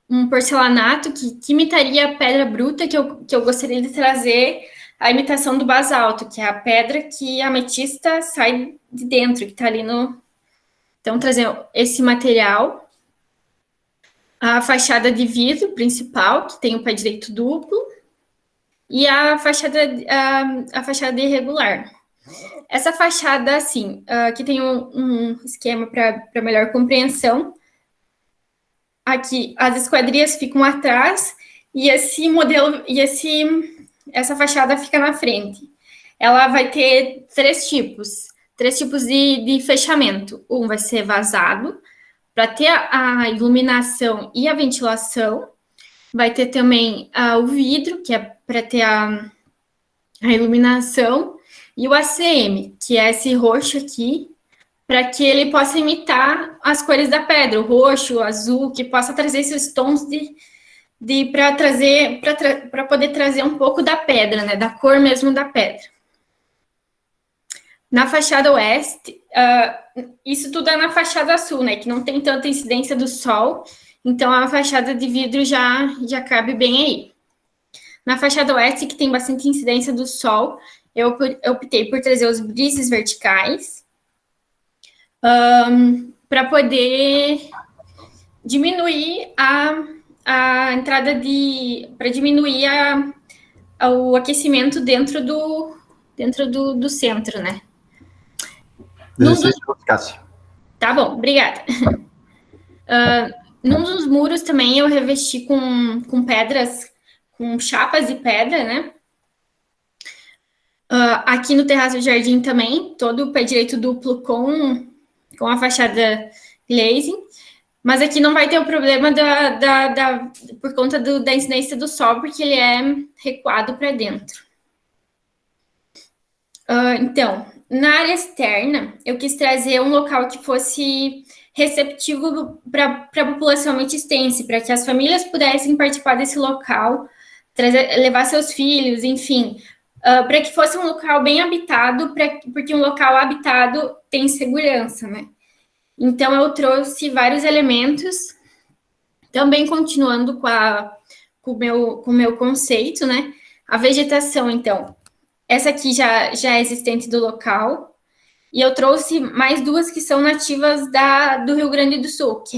um porcelanato que imitaria a pedra bruta, que eu gostaria de trazer a imitação do basalto, que é a pedra que a ametista sai de dentro, que está ali no... Então, trazendo esse material. A fachada de vidro principal, que tem o pé direito duplo, e a fachada irregular. Essa fachada, assim, aqui tem um esquema para melhor compreensão. Aqui, as esquadrias ficam atrás e essa fachada fica na frente. Ela vai ter três tipos de fechamento. Um vai ser vazado, para ter a iluminação e a ventilação. Vai ter também o vidro, que é para ter a iluminação, e o ACM, que é esse roxo aqui, para que ele possa imitar as cores da pedra, o roxo, o azul, que possa trazer esses tons para poder trazer um pouco da pedra, né, da cor mesmo da pedra. Na fachada oeste, isso tudo é na fachada sul, né, que não tem tanta incidência do sol, então a fachada de vidro já cabe bem aí. Na fachada oeste, que tem bastante incidência do sol, eu optei por trazer os brises verticais, para poder diminuir a entrada para diminuir o aquecimento dentro do centro, né? 16 minutos, Cássia. Tá bom, obrigada. Num dos muros também eu revesti com pedras, com chapas de pedra, né? Aqui no terraço do jardim também, todo o pé direito duplo com a fachada glazing, mas aqui não vai ter o problema por conta da incidência do sol, porque ele é recuado para dentro. Então, na área externa, eu quis trazer um local que fosse receptivo para a população mesticense, para que as famílias pudessem participar desse local, levar seus filhos, enfim, para que fosse um local bem habitado, porque um local habitado tem segurança, né? Então, eu trouxe vários elementos, também continuando com o meu conceito, né? A vegetação, então, essa aqui já é existente do local, e eu trouxe mais duas que são nativas do Rio Grande do Sul, que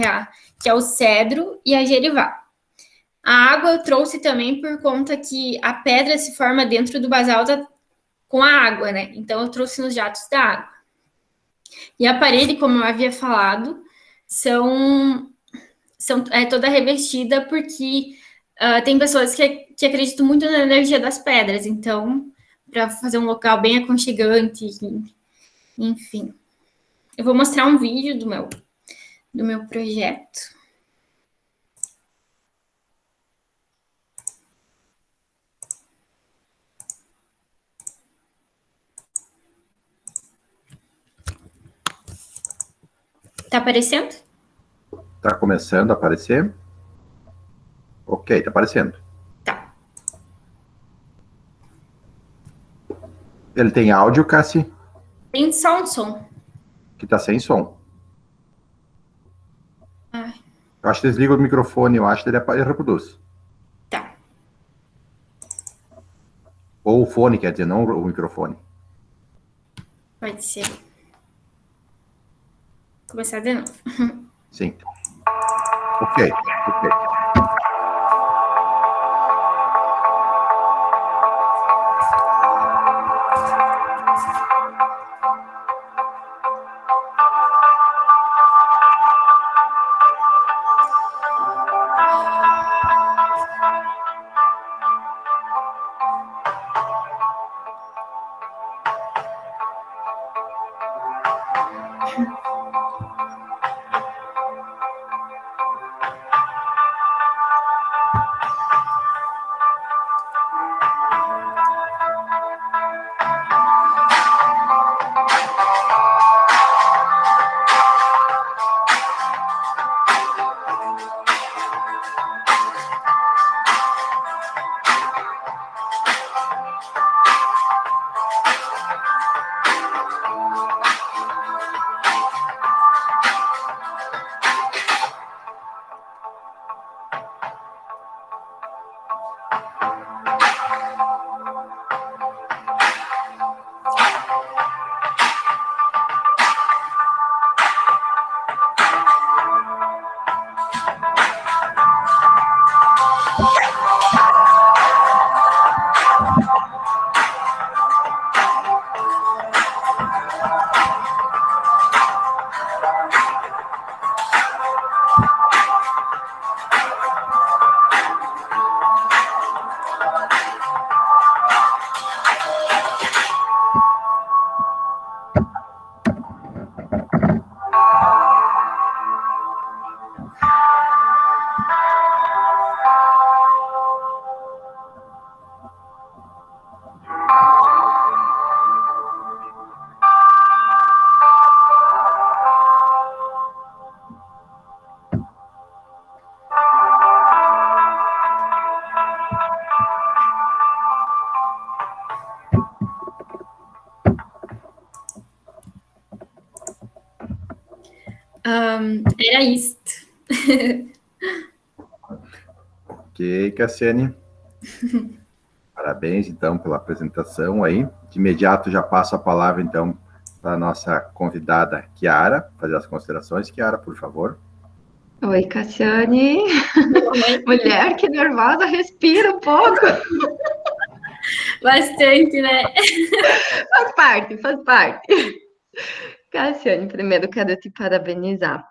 é o cedro e a gerivá. A água eu trouxe também por conta que a pedra se forma dentro do basalto com a água, né? Então, eu trouxe nos jatos da água. E a parede, como eu havia falado, é toda revestida porque tem pessoas que acreditam muito na energia das pedras. Então, para fazer um local bem aconchegante, enfim. Eu vou mostrar um vídeo do meu projeto. Tá aparecendo? Tá começando a aparecer? Ok, tá aparecendo. Tá. Ele tem áudio, Cassi? Tem só um som. Que tá sem som. Ai. Eu acho que desliga o microfone, eu acho que ele reproduz. Tá. Ou o fone, quer dizer, não o microfone. Pode ser. Começar de novo. Sim. Ok. Era isto. Ok, Cassiane. Parabéns, então, pela apresentação aí. De imediato, já passo a palavra, então, para a nossa convidada, Chiara, fazer as considerações. Chiara, por favor. Oi, Cassiane. Mulher, que nervosa, respira um pouco. Bastante, né? Faz parte. Cassiane, primeiro quero te parabenizar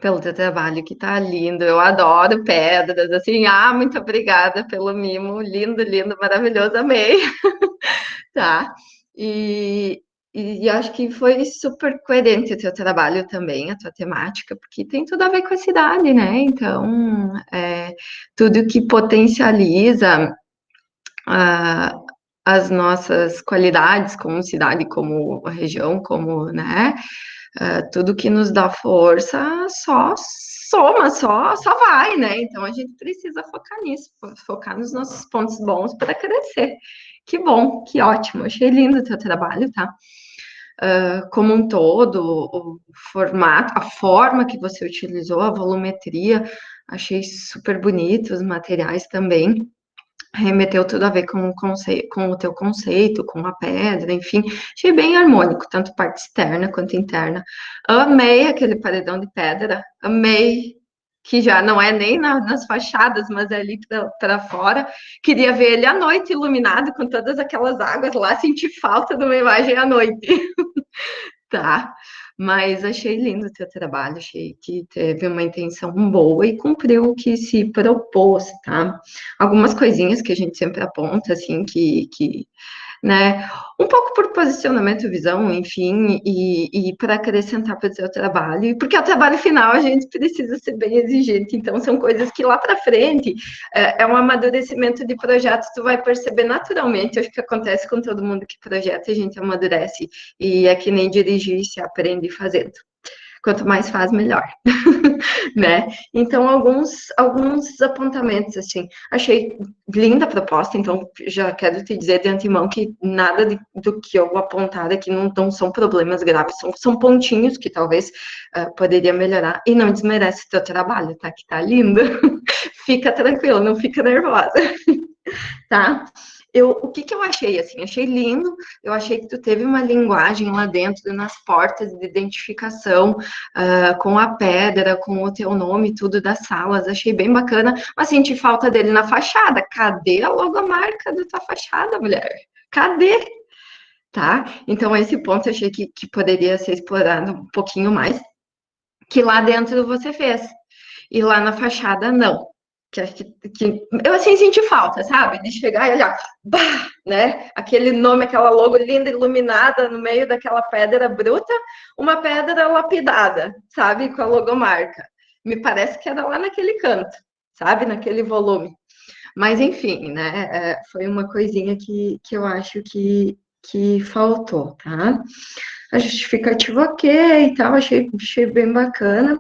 pelo teu trabalho, que tá lindo. Eu adoro pedras, assim. Muito obrigada pelo mimo. Lindo, maravilhoso, amei. Tá. E acho que foi super coerente o teu trabalho também, a tua temática, porque tem tudo a ver com a cidade, né? Então, tudo que potencializa as nossas qualidades como cidade, como região, como, né? Tudo que nos dá força só soma, só vai, né? Então a gente precisa focar nisso, focar nos nossos pontos bons para crescer. Que bom, que ótimo, achei lindo o teu trabalho, tá? Como um todo, o formato, a forma que você utilizou, a volumetria, achei super bonito, os materiais também. Remeteu tudo a ver com o teu conceito, com a pedra, enfim, achei bem harmônico, tanto parte externa quanto interna. Amei aquele paredão de pedra, amei, que já não é nem nas fachadas, mas é ali para fora. Queria ver ele à noite iluminado, com todas aquelas águas lá, senti falta de uma imagem à noite. Tá, mas achei lindo o teu trabalho, achei que teve uma intenção boa e cumpriu o que se propôs, tá? Algumas coisinhas que a gente sempre aponta, assim, né, um pouco por posicionamento, visão, enfim, e para acrescentar para o seu trabalho, e porque o trabalho final a gente precisa ser bem exigente, então são coisas que lá para frente é um amadurecimento de projetos, tu vai perceber naturalmente, acho que acontece com todo mundo que projeta, a gente amadurece, e é que nem dirigir, se aprende fazendo. Quanto mais faz, melhor, né? Então, alguns apontamentos, assim, achei linda a proposta, então já quero te dizer de antemão que nada do que eu apontar aqui não são problemas graves, são pontinhos que talvez poderia melhorar, e não desmerece o teu trabalho, tá? Que tá lindo. Fica tranquila, não fica nervosa, tá? o que eu achei, assim, achei lindo, eu achei que tu teve uma linguagem lá dentro, nas portas de identificação, com a pedra, com o teu nome, tudo das salas, achei bem bacana, mas senti falta dele na fachada. Cadê a logomarca da tua fachada, mulher? Cadê? Tá? Então, esse ponto eu achei que poderia ser explorado um pouquinho mais, que lá dentro você fez, e lá na fachada não. Que eu assim senti falta, sabe? De chegar e olhar, bah, né? Aquele nome, aquela logo linda, iluminada no meio daquela pedra bruta, uma pedra lapidada, sabe? Com a logomarca. Me parece que era lá naquele canto, sabe? Naquele volume. Mas, enfim, né? Foi uma coisinha que eu acho que faltou, tá? A justificativa ok e tal, achei bem bacana.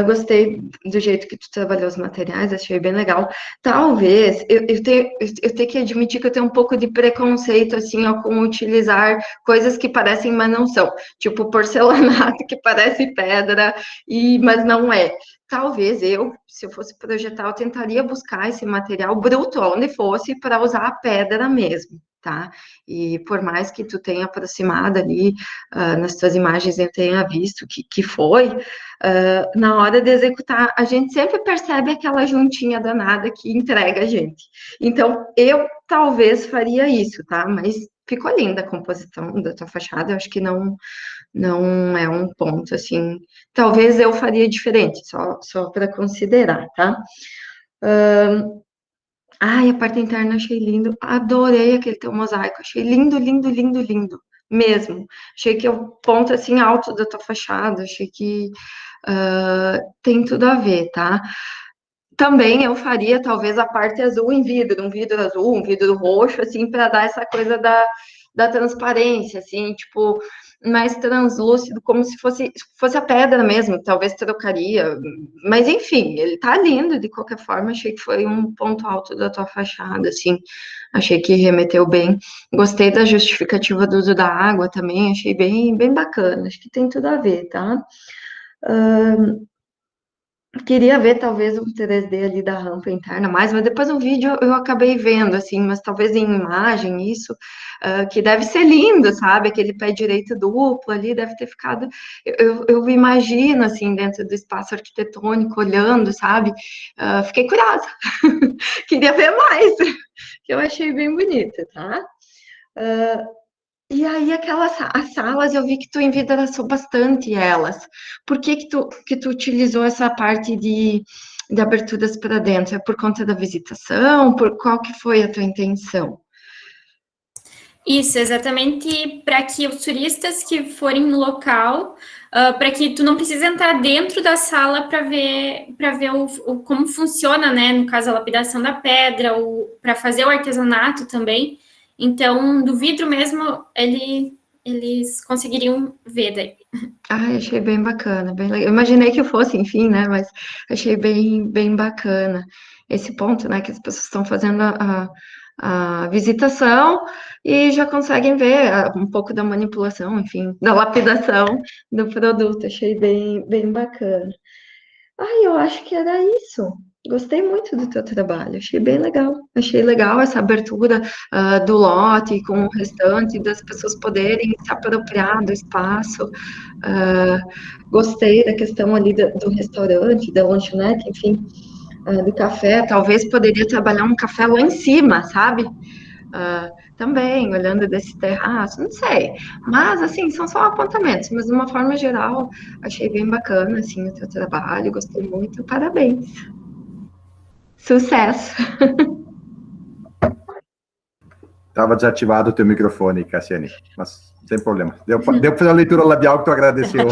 Gostei do jeito que tu trabalhou os materiais, achei bem legal. Talvez, eu tenho que admitir que eu tenho um pouco de preconceito, assim, ó, com utilizar coisas que parecem, mas não são. Tipo, porcelanato que parece pedra, mas não é. Talvez se eu fosse projetar, eu tentaria buscar esse material bruto, onde fosse, para usar a pedra mesmo, tá? E por mais que tu tenha aproximado ali, nas tuas imagens eu tenha visto que foi, na hora de executar, a gente sempre percebe aquela juntinha danada que entrega a gente. Então, eu talvez faria isso, tá? Mas ficou linda a composição da tua fachada, eu acho que não é um ponto, assim, talvez eu faria diferente, só para considerar, tá? Ai, a parte interna achei lindo, adorei aquele teu mosaico, achei lindo, lindo, lindo, lindo, mesmo. Achei que é o ponto, assim, alto da tua fachada, achei que tem tudo a ver, tá? Também eu faria, talvez, a parte azul em vidro, um vidro azul, um vidro roxo, assim, para dar essa coisa da transparência, assim, tipo, mais translúcido, como se fosse a pedra mesmo, talvez trocaria, mas enfim, ele tá lindo, de qualquer forma, achei que foi um ponto alto da tua fachada, assim, achei que remeteu bem, gostei da justificativa do uso da água também, achei bem, bem bacana, acho que tem tudo a ver, tá? Queria ver, talvez, um 3D ali da rampa interna mais, mas depois no vídeo eu acabei vendo, assim, mas talvez em imagem isso, que deve ser lindo, sabe? Aquele pé direito duplo ali deve ter ficado... Eu imagino, assim, dentro do espaço arquitetônico, olhando, sabe? Fiquei curiosa. Queria ver mais, que eu achei bem bonita, tá? E aí, as salas, eu vi que tu envidraçou bastante elas. Por que tu utilizou essa parte de aberturas para dentro? É por conta da visitação? Qual que foi a tua intenção? Isso, exatamente para que os turistas que forem no local, para que tu não precise entrar dentro da sala para ver como funciona, né? No caso, a lapidação da pedra, para fazer o artesanato também. Então, do vidro mesmo, eles conseguiriam ver daí. Achei bem bacana, bem legal. Eu imaginei que fosse, enfim, né? Mas achei bem, bem bacana esse ponto, né? Que as pessoas estão fazendo a visitação e já conseguem ver um pouco da manipulação, enfim, da lapidação do produto. Achei bem, bem bacana. Eu acho que era isso. Gostei muito do teu trabalho, achei bem legal. Achei legal essa abertura do lote com o restante, das pessoas poderem se apropriar do espaço. Gostei da questão ali do restaurante, da lanchonete, enfim, do café. Talvez poderia trabalhar um café lá em cima, sabe? Também, olhando desse terraço, não sei. Mas, assim, são só apontamentos. Mas, de uma forma geral, achei bem bacana, assim, o teu trabalho. Gostei muito. Parabéns. Sucesso. Estava desativado o teu microfone, Cassiane, mas sem problema. Deu para fazer a leitura labial que tu agradeceu.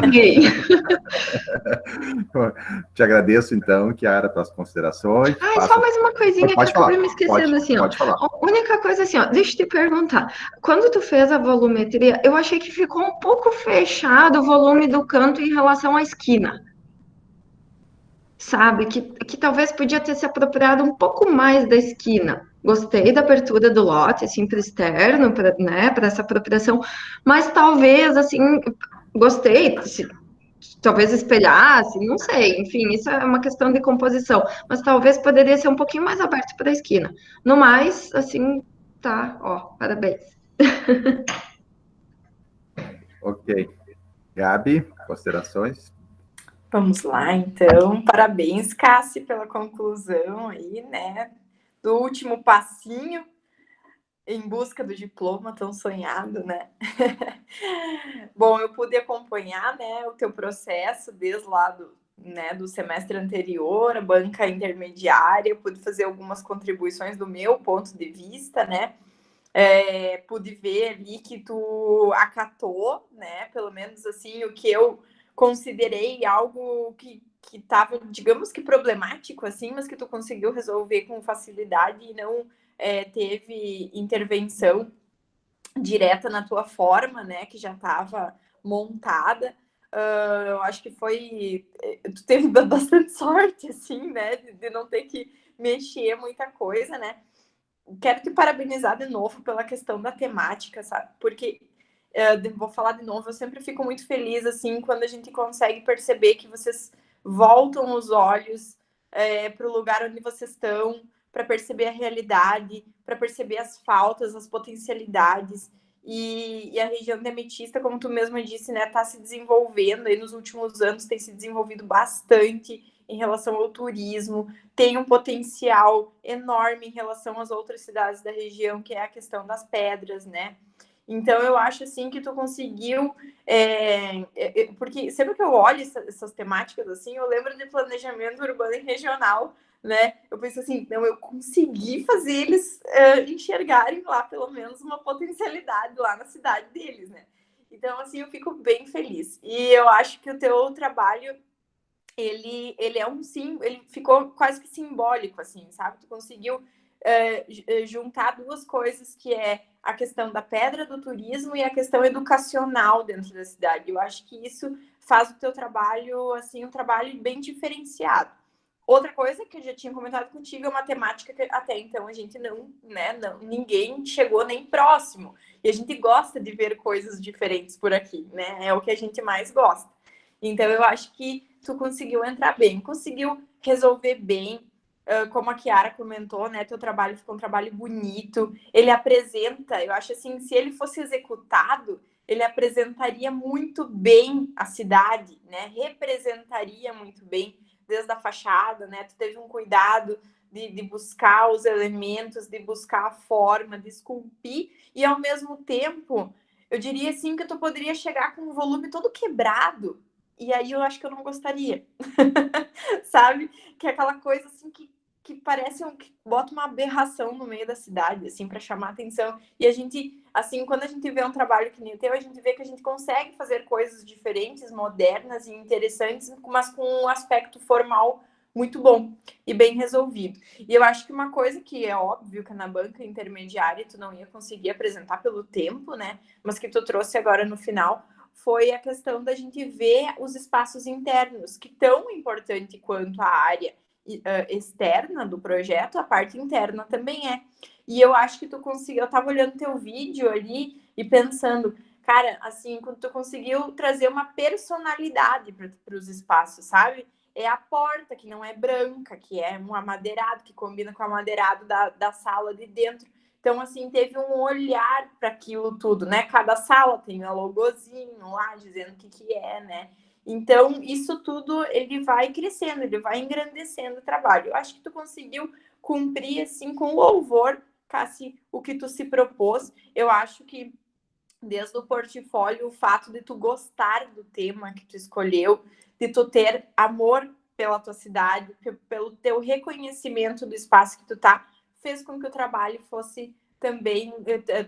Te agradeço, então, Chiara, pelas considerações. Só mais uma coisinha que eu acabei me esquecendo, assim, ó. Pode falar. A única coisa, assim, ó, deixa eu te perguntar. Quando tu fez a volumetria, eu achei que ficou um pouco fechado o volume do canto em relação à esquina. Sabe? Que talvez podia ter se apropriado um pouco mais da esquina. Gostei da abertura do lote, assim, para o externo, né, para essa apropriação, mas talvez, assim, gostei, talvez espelhasse, não sei, enfim, isso é uma questão de composição, mas talvez poderia ser um pouquinho mais aberto para a esquina. No mais, assim, tá, ó, parabéns. Ok. Gabi, considerações? Vamos lá, então. Parabéns, Cassi, pela conclusão aí, né? Do último passinho em busca do diploma tão sonhado, né? Bom, eu pude acompanhar, né, o teu processo desde lá do semestre anterior, a banca intermediária, eu pude fazer algumas contribuições do meu ponto de vista, né? Pude ver ali que tu acatou, né? Pelo menos assim, o que eu considerei algo que estava, digamos que problemático, assim, mas que tu conseguiu resolver com facilidade e não teve intervenção direta na tua forma, né? Que já estava montada. Eu acho que tu teve bastante sorte, assim, né? De não ter que mexer muita coisa, né? Quero te parabenizar de novo pela questão da temática, sabe? Porque, vou falar de novo, eu sempre fico muito feliz, assim, quando a gente consegue perceber que vocês voltam os olhos para o lugar onde vocês estão, para perceber a realidade, para perceber as faltas, as potencialidades. E a região de Ametista, como tu mesma disse, né, está se desenvolvendo, e nos últimos anos tem se desenvolvido bastante em relação ao turismo, tem um potencial enorme em relação às outras cidades da região, que é a questão das pedras, né? Então, eu acho, assim, que tu conseguiu... porque sempre que eu olho essas temáticas, assim, eu lembro de planejamento urbano e regional, né? Eu penso assim, não, eu consegui fazer eles enxergarem lá, pelo menos, uma potencialidade lá na cidade deles, né? Então, assim, eu fico bem feliz. E eu acho que o teu trabalho ele é ele ficou quase que simbólico, assim, sabe? Tu conseguiu juntar duas coisas, que é a questão da pedra do turismo e a questão educacional dentro da cidade. Eu acho que isso faz o teu trabalho, assim, um trabalho bem diferenciado. Outra coisa que eu já tinha comentado contigo é uma temática que até então a gente ninguém chegou nem próximo. E a gente gosta de ver coisas diferentes por aqui, né? É o que a gente mais gosta. Então, eu acho que tu conseguiu entrar bem, conseguiu resolver bem, como a Chiara comentou, né? Teu trabalho ficou um trabalho bonito, ele apresenta, eu acho assim, se ele fosse executado, ele apresentaria muito bem a cidade, né? Representaria muito bem, desde a fachada, né? Tu teve um cuidado de buscar os elementos, de buscar a forma, de esculpir, e ao mesmo tempo, eu diria assim que tu poderia chegar com um volume todo quebrado, e aí eu acho que eu não gostaria, sabe? Que é aquela coisa assim que parece que bota uma aberração no meio da cidade, assim, para chamar atenção. E a gente, assim, quando a gente vê um trabalho que nem o teu, a gente vê que a gente consegue fazer coisas diferentes, modernas e interessantes, mas com um aspecto formal muito bom e bem resolvido. E eu acho que uma coisa que é óbvio que na banca intermediária tu não ia conseguir apresentar pelo tempo, né? Mas que tu trouxe agora no final, foi a questão da gente ver os espaços internos, que tão importante quanto a área externa do projeto, a parte interna também é. E eu acho que tu conseguiu, eu tava olhando teu vídeo ali e pensando, cara, assim, quando tu conseguiu trazer uma personalidade para os espaços, sabe? É a porta, que não é branca, que é um amadeirado, que combina com o amadeirado da sala de dentro. Então, assim, teve um olhar para aquilo tudo, né? Cada sala tem um logozinho lá dizendo o que é, né? Então, isso tudo, ele vai crescendo, ele vai engrandecendo o trabalho. Eu acho que tu conseguiu cumprir, assim, com louvor, Cassi, o que tu se propôs. Eu acho que, desde o portfólio, o fato de tu gostar do tema que tu escolheu, de tu ter amor pela tua cidade, pelo teu reconhecimento do espaço que tu tá, fez com que o trabalho fosse também,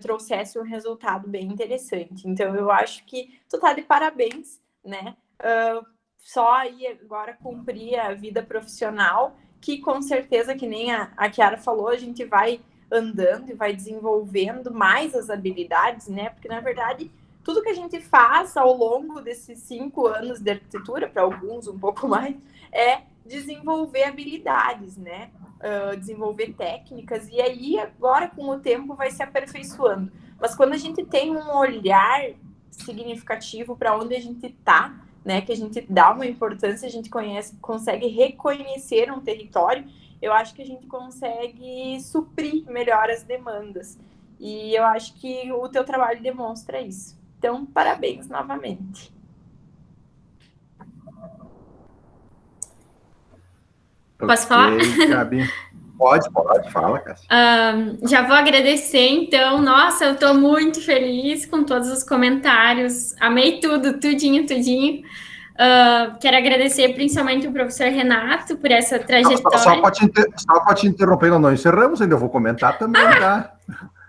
trouxesse um resultado bem interessante. Então, eu acho que tu tá de parabéns, né? Só aí agora cumprir a vida profissional, que com certeza, que nem a Chiara falou, a gente vai andando e vai desenvolvendo mais as habilidades, né? Porque, na verdade, tudo que a gente faz ao longo desses 5 anos de arquitetura, para alguns um pouco mais, é desenvolver habilidades, né? Desenvolver técnicas, e aí agora com o tempo vai se aperfeiçoando. Mas quando a gente tem um olhar significativo para onde a gente está, né, que a gente dá uma importância, a gente consegue reconhecer um território, eu acho que a gente consegue suprir melhor as demandas. E eu acho que o teu trabalho demonstra isso. Então, parabéns novamente. Posso falar? Gabi. Pode, fala, Cássia. Já vou agradecer, então. Nossa, eu estou muito feliz com todos os comentários. Amei tudo, tudinho. Quero agradecer principalmente o professor Renato por essa trajetória. Só para te interromper, não encerramos ainda, eu vou comentar também, tá?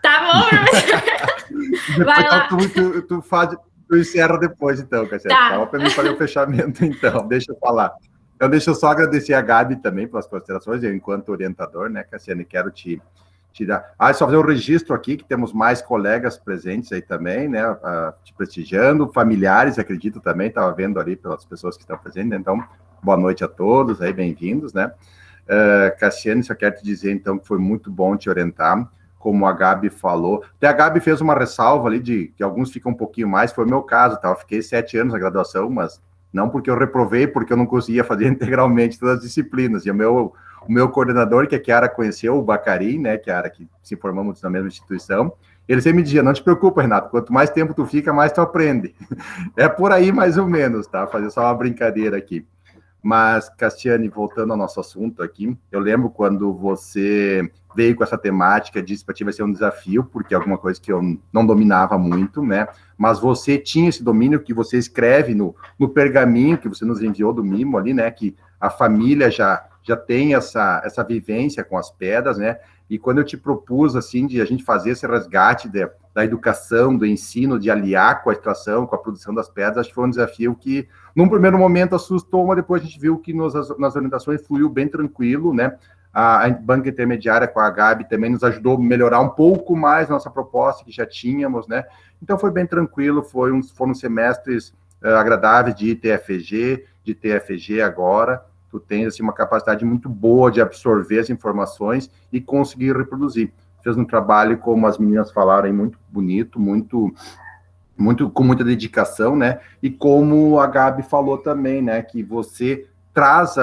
Tá bom, professor. Vai lá. Tu encerra depois, então, Cássia. Tá. Só para mim fazer o fechamento, então. Deixa eu falar. Então, deixa eu só agradecer a Gabi também pelas considerações, eu, enquanto orientador, né, Cassiane, quero te dar... só fazer um registro aqui, que temos mais colegas presentes aí também, né, te prestigiando, familiares, acredito também, estava vendo ali pelas pessoas que estão presentes, então, boa noite a todos, aí, bem-vindos, né. Cassiane, só quero te dizer, então, que foi muito bom te orientar, como a Gabi falou. Até a Gabi fez uma ressalva ali de que alguns ficam um pouquinho mais, foi o meu caso, tá? Eu fiquei 7 anos na graduação, mas não porque eu reprovei, porque eu não conseguia fazer integralmente todas as disciplinas. E o meu coordenador, que a Chiara conheceu, o Bacari, né, Chiara, que se formamos na mesma instituição, ele sempre me dizia, não te preocupa, Renato, quanto mais tempo tu fica, mais tu aprende. É por aí, mais ou menos, tá? Fazer só uma brincadeira aqui. Mas, Cassiane, voltando ao nosso assunto aqui, eu lembro quando você veio com essa temática, disse para ti vai ser um desafio, porque é alguma coisa que eu não dominava muito, né? Mas você tinha esse domínio que você escreve no pergaminho que você nos enviou do Mimo ali, né? Que a família já tem essa vivência com as pedras, né? E quando eu te propus, assim, de a gente fazer esse resgate da educação, do ensino, de aliar com a extração, com a produção das pedras, acho que foi um desafio que, num primeiro momento, assustou, mas depois a gente viu que nas orientações fluiu bem tranquilo, né? A banca intermediária com a Gabi também nos ajudou a melhorar um pouco mais a nossa proposta, que já tínhamos, né? Então, foi bem tranquilo, foram semestres agradáveis de ITFG, de TFG agora. Tu tens assim, uma capacidade muito boa de absorver as informações e conseguir reproduzir. Fez um trabalho, como as meninas falaram, aí, muito bonito, com muita dedicação, né? E como a Gabi falou também, né? Que você traz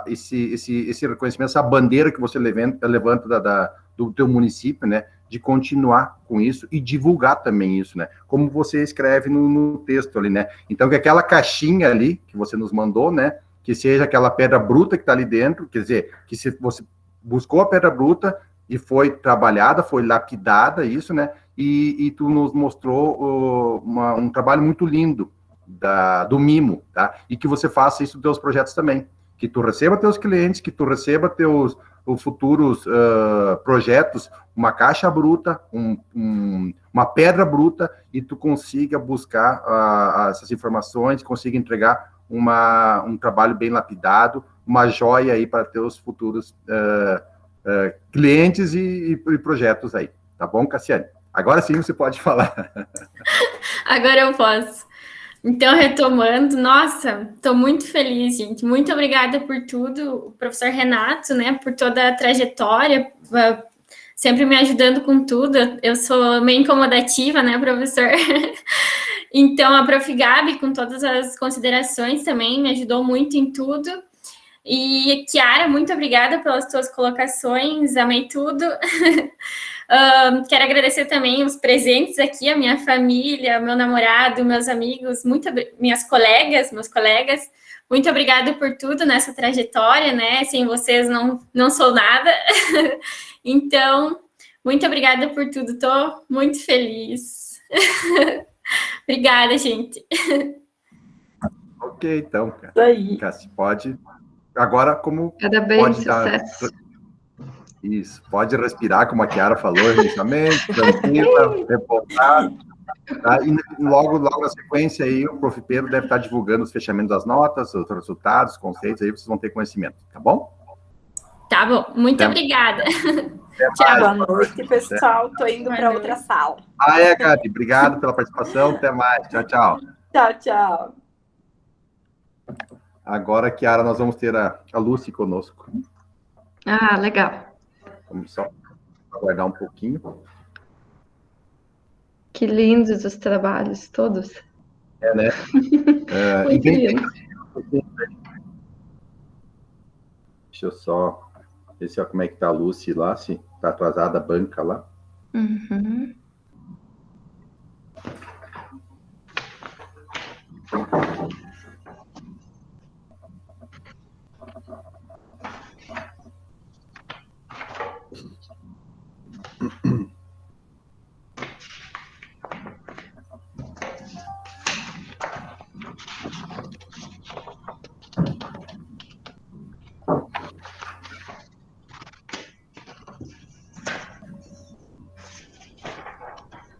esse reconhecimento, essa bandeira que você levanta do teu município, né? De continuar com isso e divulgar também isso, né? Como você escreve no texto ali, né? Então, que aquela caixinha ali que você nos mandou, né? Que seja aquela pedra bruta que está ali dentro, quer dizer, que se você buscou a pedra bruta e foi trabalhada, foi lapidada, isso, né? E tu nos mostrou um trabalho muito lindo do Mimo, tá? E que você faça isso nos teus projetos também. Que tu receba teus clientes, que tu receba teus futuros projetos, uma caixa bruta, uma pedra bruta, e tu consiga buscar essas informações, consiga entregar um trabalho bem lapidado, uma joia aí para teus futuros clientes e projetos aí. Tá bom, Cassiane? Agora sim você pode falar. Agora eu posso. Então, retomando, nossa, estou muito feliz, gente. Muito obrigada por tudo, o professor Renato, né, por toda a trajetória, sempre me ajudando com tudo. Eu sou meio incomodativa, né, professor? Então, a Prof. Gabi, com todas as considerações também, me ajudou muito em tudo. E, Chiara, muito obrigada pelas tuas colocações, amei tudo. Quero agradecer também os presentes aqui, a minha família, meu namorado, meus amigos, meus colegas. Muito obrigada por tudo nessa trajetória, né? Sem vocês não sou nada. Então, muito obrigada por tudo, estou muito feliz. Obrigada, gente. Ok, então, cara. Isso aí. Cássio, pode... Agora, como Parabéns, pode sucesso. Isso, pode respirar, como a Chiara falou, inicialmente, tranquila, reportar. Tá? E logo na sequência aí, o Prof. Pedro deve estar divulgando os fechamentos das notas, os resultados, os conceitos, aí vocês vão ter conhecimento, tá bom? Tá bom, muito obrigada. Tchau, boa noite, pessoal. Tô indo para outra sala. Gabi, obrigado pela participação, até mais. Tchau, tchau. Tchau. Agora, Chiara, nós vamos ter a Lucy conosco. Ah, legal. Vamos só aguardar um pouquinho. Que lindos os trabalhos, todos. Né? Muito lindo. Deixa eu só ver se, ó, como é que tá a Lucy lá, se tá atrasada a banca lá. Uhum.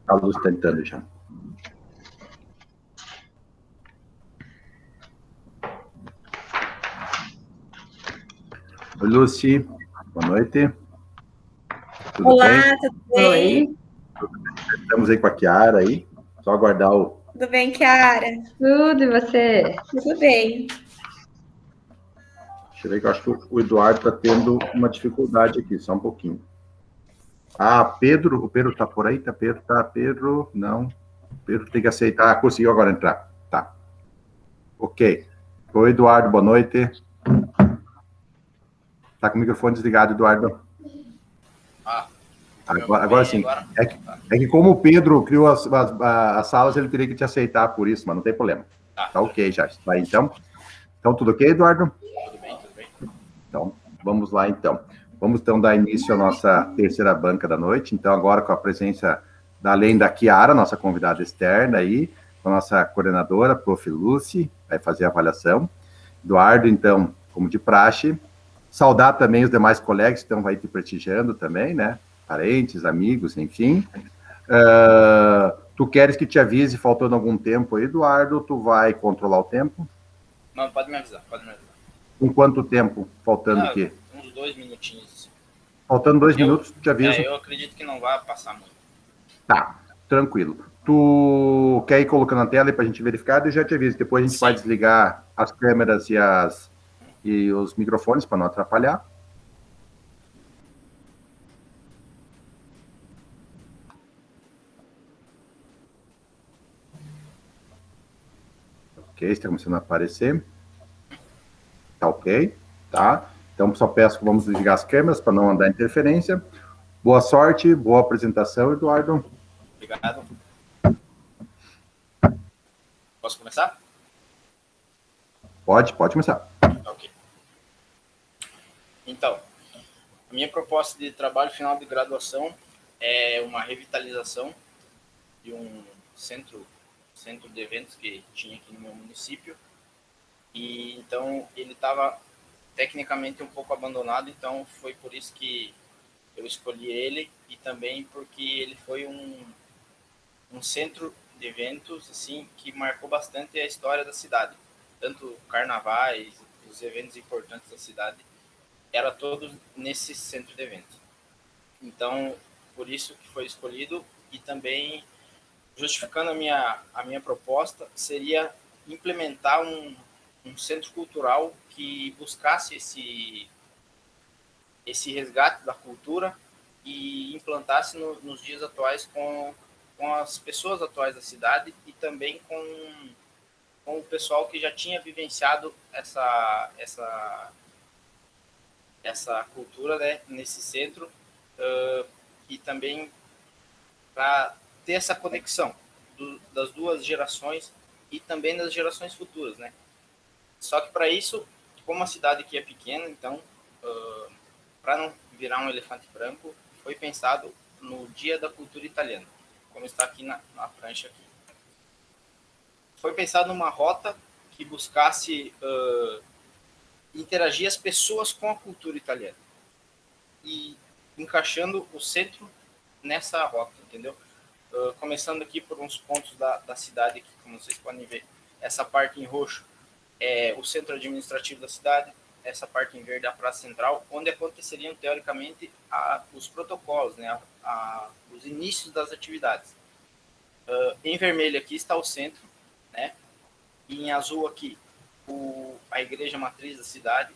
A Luz tentando já. Oi, Lucy. Boa noite. Tudo Olá, bem? tudo bem? Oi, Estamos aí com a Chiara aí. Só aguardar o... Tudo bem, Chiara? tudo, e você? Tudo bem. Deixa eu ver que eu acho que o Eduardo está tendo uma dificuldade aqui, só um pouquinho. Ah, Pedro, o Pedro está por aí? Pedro, não. Pedro tem que aceitar. Ah, conseguiu agora entrar. Tá. Ok. Oi, Eduardo, boa noite. Tá com o microfone desligado, Eduardo. Agora sim. É que como o Pedro criou as salas, ele teria que te aceitar por isso, mas não tem problema. Tá ok já. Vai então. Então, tudo ok, Eduardo? Tudo bem. Então, vamos lá, então. Vamos, então, dar início à nossa terceira banca da noite. Então, agora com a presença, além da Chiara, nossa convidada externa aí, com a nossa coordenadora, Prof. Lucy, vai fazer a avaliação. Eduardo, então, como de praxe. Saudar também os demais colegas que estão aí te prestigiando também, né? Parentes, amigos, enfim. Tu queres que te avise faltando algum tempo aí, Eduardo? Tu vai controlar o tempo? Não, pode me avisar. Com quanto tempo? Faltando o quê? Uns 2 minutinhos. Faltando 2 minutos, te aviso. Eu acredito que não vai passar muito. Tá, tranquilo. Tu quer ir colocando na tela aí pra gente verificar? Eu já te aviso. Depois a gente vai desligar as câmeras e os microfones para não atrapalhar. Ok, está começando a aparecer. Tá ok, tá? Então, só peço que vamos desligar as câmeras para não andar interferência. Boa sorte, boa apresentação, Eduardo. Obrigado. Posso começar? Pode começar. Ok. Então, a minha proposta de trabalho final de graduação é uma revitalização de um centro de eventos que tinha aqui no meu município. E então ele estava tecnicamente um pouco abandonado, então foi por isso que eu escolhi ele, e também porque ele foi um centro de eventos assim que marcou bastante a história da cidade, tanto carnavais, os eventos importantes da cidade, era todos nesse centro de eventos. Então, por isso que foi escolhido, e também justificando a minha proposta seria implementar um centro cultural que buscasse esse resgate da cultura e implantasse nos dias atuais com as pessoas atuais da cidade, e também com o pessoal que já tinha vivenciado essa cultura, né, nesse centro, e também para ter essa conexão das duas gerações e também das gerações futuras, né? Só que para isso, como a cidade aqui é pequena, então, para não virar um elefante branco, foi pensado no Dia da Cultura Italiana, como está aqui na prancha aqui. Foi pensado numa rota que buscasse interagir as pessoas com a cultura italiana e encaixando o centro nessa rota, entendeu? Começando aqui por uns pontos da cidade, que, como vocês podem ver, essa parte em roxo é o centro administrativo da cidade, essa parte em verde é a Praça Central, onde aconteceriam, teoricamente, os protocolos, né, os inícios das atividades. Em vermelho aqui está o centro, né, e em azul aqui a igreja matriz da cidade,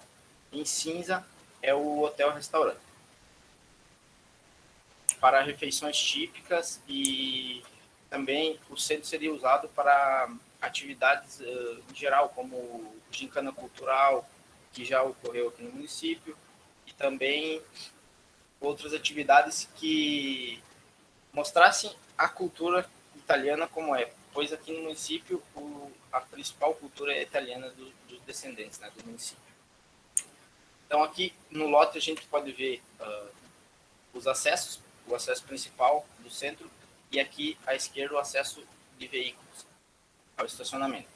em cinza é o hotel-restaurante. Para refeições típicas, e também o centro seria usado para atividades em geral, como gincana cultural, que já ocorreu aqui no município, e também outras atividades que mostrassem a cultura italiana como é, pois aqui no município a principal cultura é italiana dos descendentes, né, do município. Então aqui no lote a gente pode ver os acessos, o acesso principal do centro, e aqui à esquerda o acesso de veículos ao estacionamento.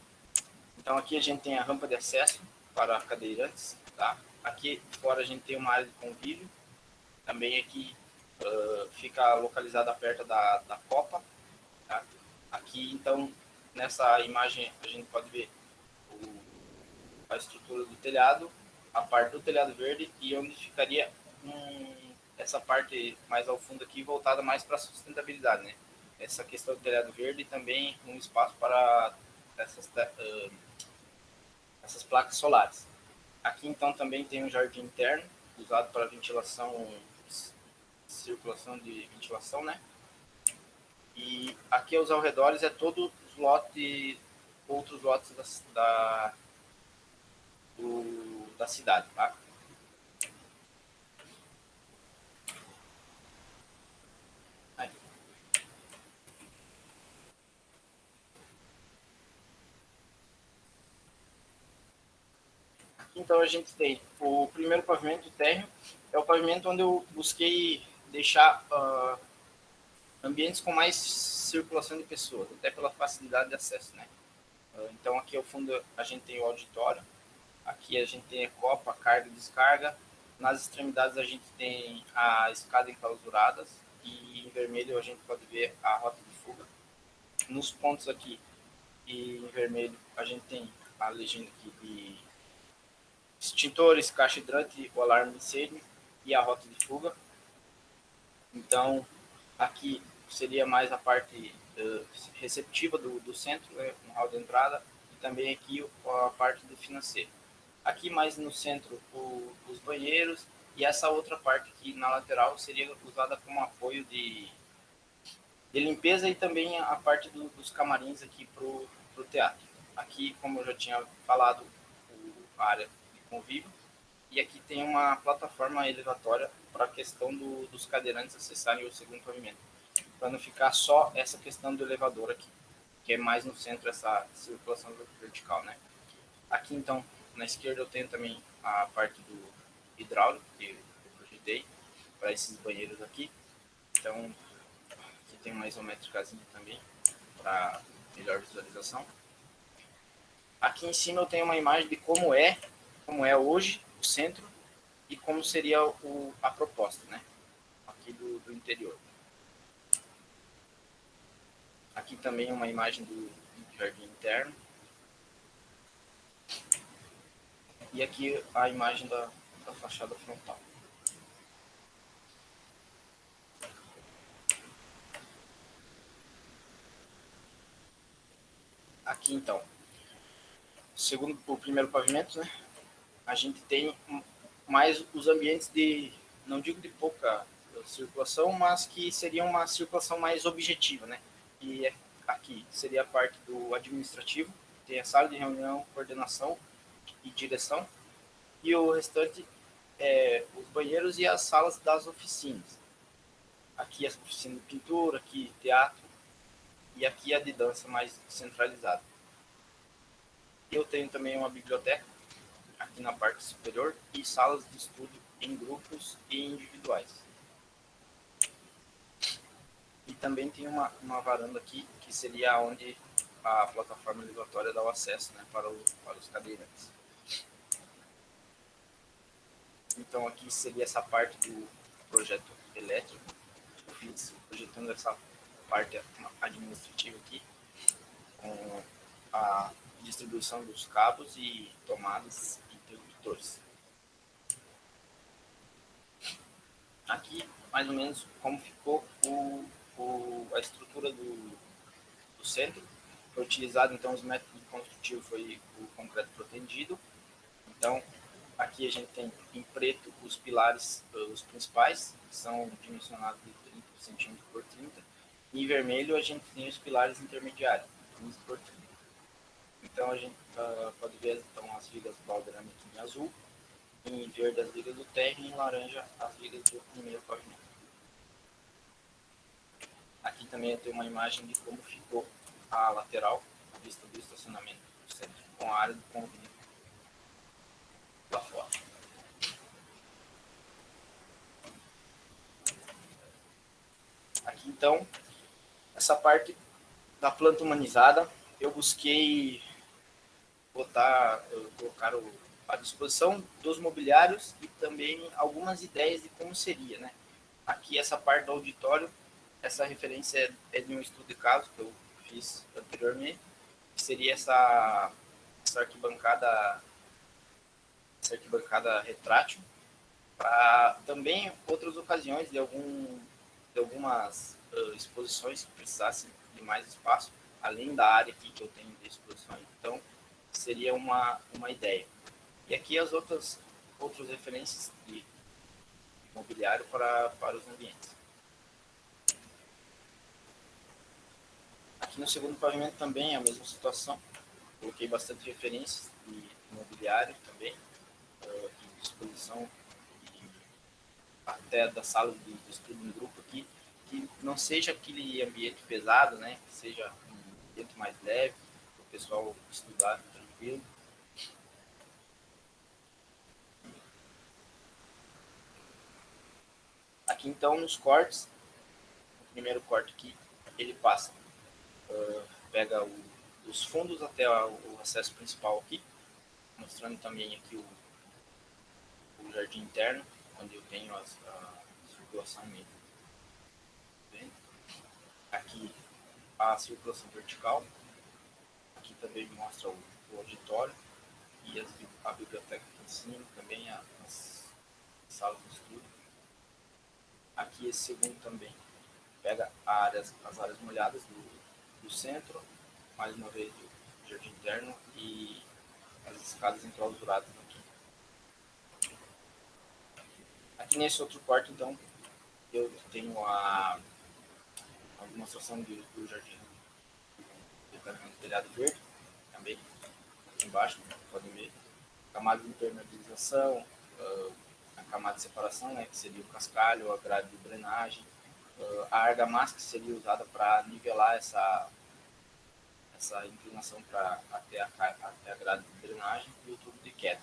Então aqui a gente tem a rampa de acesso para cadeirantes, tá? Aqui fora a gente tem uma área de convívio, também aqui fica localizada perto da copa, tá? Aqui então nessa imagem a gente pode ver a estrutura do telhado, a parte do telhado verde, e onde ficaria essa parte mais ao fundo aqui voltada mais para a sustentabilidade, né? Essa questão do telhado verde e também um espaço para essas placas solares. Aqui então também tem um jardim interno usado para ventilação, circulação de ventilação, né? E aqui aos arredores é todo os lotes, outros lotes da cidade, tá? Aí. Aqui então a gente tem o primeiro pavimento térreo, é o pavimento onde eu busquei deixar ambientes com mais circulação de pessoas, até pela facilidade de acesso, né? Então aqui ao fundo a gente tem o auditório, aqui a gente tem a copa, carga e descarga, nas extremidades a gente tem a escada enclausuradas, e em vermelho a gente pode ver a rota de fuga. Nos pontos aqui e em vermelho a gente tem a legenda aqui de extintores, caixa hidrante, o alarme de incêndio e a rota de fuga. Então aqui seria mais a parte receptiva do centro, né, um hall de entrada, e também aqui a parte do financeiro. Aqui mais no centro os banheiros, e essa outra parte aqui na lateral seria usada como apoio de limpeza, e também a parte dos camarins aqui para o teatro. Aqui, como eu já tinha falado, a área de convívio, e aqui tem uma plataforma elevatória para a questão dos cadeirantes acessarem o segundo pavimento, para não ficar só essa questão do elevador aqui, que é mais no centro essa circulação vertical, né? Aqui, então, na esquerda eu tenho também a parte do hidráulico, que eu projetei para esses banheiros aqui. Então, aqui tem uma isométricazinha também, para melhor visualização. Aqui em cima eu tenho uma imagem de como é hoje o centro e como seria a proposta, né? Aqui do interior. Aqui também uma imagem do jardim interno. E aqui a imagem da fachada frontal. Aqui então, segundo o primeiro pavimento, né, a gente tem mais os ambientes de, não digo de pouca circulação, mas que seria uma circulação mais objetiva, né? E aqui seria a parte do administrativo, tem a sala de reunião, coordenação e direção, e o restante é os banheiros e as salas das oficinas. Aqui a oficina de pintura, aqui teatro, e aqui a de dança mais centralizada. Eu tenho também uma biblioteca aqui na parte superior e salas de estudo em grupos e individuais. E também tem uma varanda aqui, que seria onde a plataforma elevatória dá o acesso, né, para os cadeirantes. Então aqui seria essa parte do projeto elétrico. Eu fiz projetando essa parte administrativa aqui, com a distribuição dos cabos e tomadas e interruptores. Aqui, mais ou menos, como ficou a estrutura do centro. Foi utilizado, então, os métodos construtivos, foi o concreto protendido. Então, aqui a gente tem em preto os pilares, os principais, que são dimensionados de 30 centímetros por 30. E em vermelho a gente tem os pilares intermediários, 15 por 30. Então, a gente pode ver então, as vigas do baldrame aqui em azul, em verde as vigas do térreo e em laranja as vigas do primeiro pavimento. Aqui também eu tenho uma imagem de como ficou a lateral, a vista do estacionamento do centro, com a área do convívio lá fora. Aqui então, essa parte da planta humanizada, eu busquei colocar à disposição dos mobiliários e também algumas ideias de como seria, né? Aqui essa parte do auditório, essa referência é de um estudo de caso que eu fiz anteriormente, que seria essa arquibancada retrátil, para também outras ocasiões de algumas exposições que precisassem de mais espaço, além da área aqui que eu tenho de exposições. Então, seria uma ideia. E aqui as outras referências de mobiliário para os ambientes. Aqui no segundo pavimento também é a mesma situação. Coloquei bastante referências de mobiliário também, de exposição, até da sala de estudo em grupo aqui, que não seja aquele ambiente pesado, né? Que seja um ambiente mais leve, para o pessoal estudar tranquilo. Aqui então nos cortes, o primeiro corte aqui, ele passa, pega os fundos até o acesso principal aqui, mostrando também aqui o jardim interno, onde eu tenho a circulação mesmo. Aqui a circulação vertical, aqui também mostra o auditório e a biblioteca aqui em cima, também as salas de estudo. Aqui esse segundo também pega as áreas molhadas do centro, mais uma vez do jardim interno e as escadas enclausuradas aqui. Aqui nesse outro quarto, então, eu tenho a demonstração do jardim do telhado verde, também aqui embaixo, podem ver. Camada de impermeabilização, a camada de separação, né, que seria o cascalho, a grade de drenagem, a argamassa que seria usada para nivelar essa inclinação até a grade de drenagem e o tubo de queda.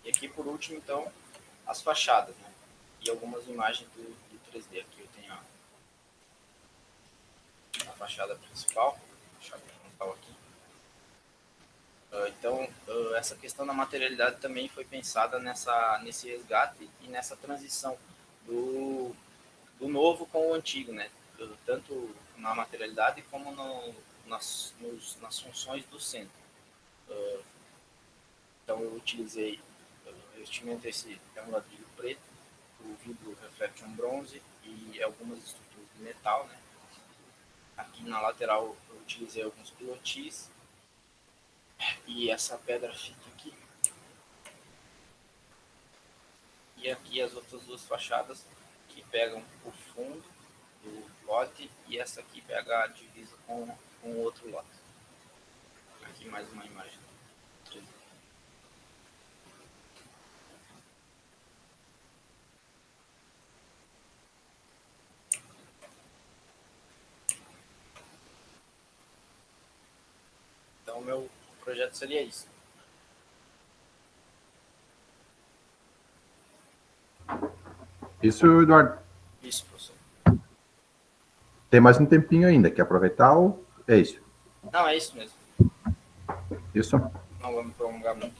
E aqui, por último, então, as fachadas, né? E algumas imagens do 3D. Aqui eu tenho a fachada principal, aqui. Então, essa questão da materialidade também foi pensada nesse resgate e nessa transição do novo com o antigo, né? Tanto na materialidade como nas funções do centro. Então, eu utilizei o revestimento, esse é um ladrilho preto, o vidro reflete um bronze e algumas estruturas de metal, né? Aqui na lateral eu utilizei alguns pilotis e essa pedra fita aqui. E aqui as outras duas fachadas que pegam o fundo do lote e essa aqui pega a divisa com o outro lote. Aqui mais uma imagem. Então, o meu projeto seria isso. Isso, Eduardo? Isso, professor. Tem mais um tempinho ainda, quer aproveitar ou é isso? Não, é isso mesmo. Isso? Não vamos prolongar muito.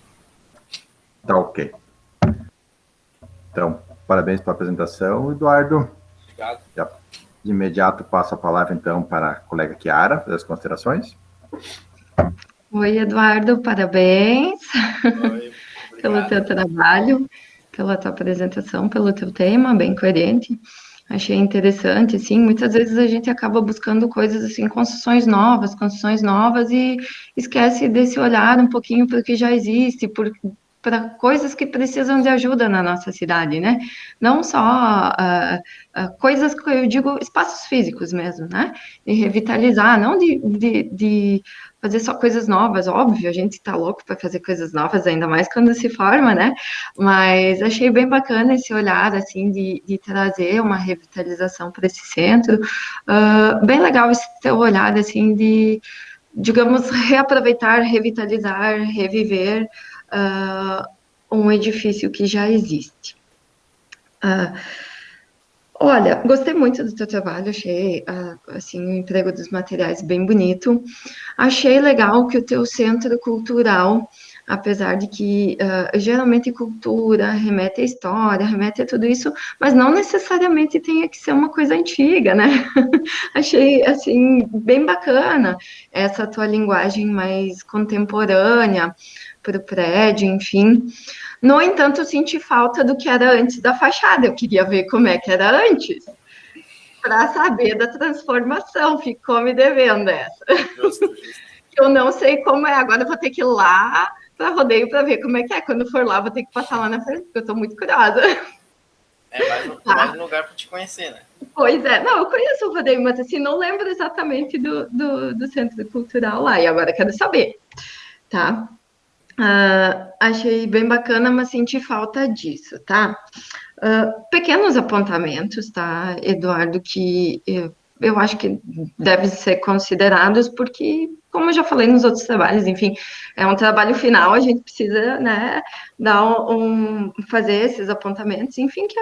Tá ok. Então, parabéns pela apresentação, Eduardo. Obrigado. Já, de imediato passo a palavra, então, para a colega Chiara, das considerações. Oi, Eduardo, parabéns. Oi, pelo teu trabalho, pela tua apresentação, pelo teu tema, bem coerente. Achei interessante, sim, muitas vezes a gente acaba buscando coisas assim, construções novas e esquece desse olhar um pouquinho para o que já existe, por para coisas que precisam de ajuda na nossa cidade, né? Não só coisas que eu digo, espaços físicos mesmo, né? De revitalizar, não de fazer só coisas novas, óbvio, a gente está louco para fazer coisas novas, ainda mais quando se forma, né? Mas achei bem bacana esse olhar, assim, de trazer uma revitalização para esse centro. Bem legal esse teu olhar, assim, de, digamos, reaproveitar, revitalizar, reviver um edifício que já existe. Olha, gostei muito do teu trabalho, achei, assim, o emprego dos materiais bem bonito. Achei legal que o teu centro cultural, apesar de que geralmente cultura remete à história, remete a tudo isso, mas não necessariamente tenha que ser uma coisa antiga, né? Achei, assim, bem bacana essa tua linguagem mais contemporânea para o prédio, enfim. No entanto, eu senti falta do que era antes da fachada. Eu queria ver como é que era antes, para saber da transformação. Ficou me devendo essa. Justo. Eu não sei como é. Agora eu vou ter que ir lá para Rodeio para ver como é que é. Quando for lá, vou ter que passar lá na frente, porque eu estou muito curiosa. É mais um lugar para te conhecer, né? Pois é. Não, eu conheço o Rodeio, mas assim, não lembro exatamente do Centro Cultural lá. E agora quero saber, tá? Achei bem bacana, mas senti falta disso, tá? Pequenos apontamentos, tá, Eduardo, que eu acho que devem ser considerados, porque, como eu já falei nos outros trabalhos, enfim, é um trabalho final, a gente precisa, né, fazer esses apontamentos, enfim, que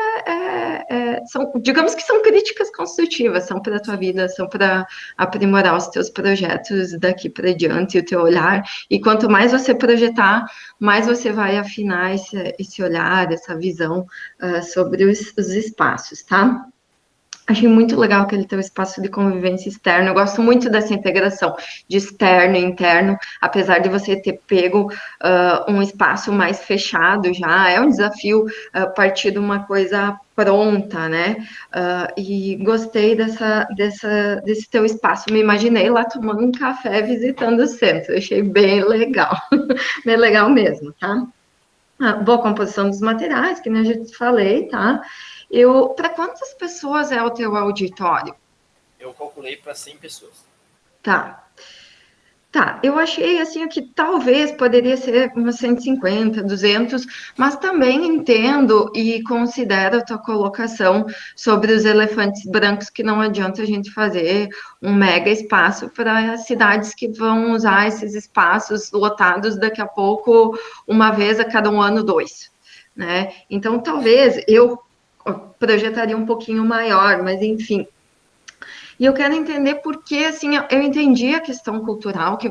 são, digamos que são críticas construtivas, são para a tua vida, são para aprimorar os teus projetos daqui para diante, o teu olhar, e quanto mais você projetar, mais você vai afinar esse olhar, essa visão sobre os espaços, tá? Achei muito legal aquele teu espaço de convivência externo. Eu gosto muito dessa integração de externo e interno, apesar de você ter pego um espaço mais fechado já. É um desafio partir de uma coisa pronta, né? E gostei desse teu espaço. Me imaginei lá tomando um café, visitando o centro. Achei bem legal. Bem legal mesmo, tá? Boa composição dos materiais, que nem a gente falei, tá? Para quantas pessoas é o teu auditório? Eu calculei para 100 pessoas. Tá. Tá, eu achei, assim, que talvez poderia ser umas 150, 200, mas também entendo e considero a tua colocação sobre os elefantes brancos, que não adianta a gente fazer um mega espaço para cidades que vão usar esses espaços lotados daqui a pouco, uma vez a cada 1 ano, 2, né? Então, talvez eu projetaria um pouquinho maior, mas enfim. E eu quero entender porque, assim, eu entendi a questão cultural, que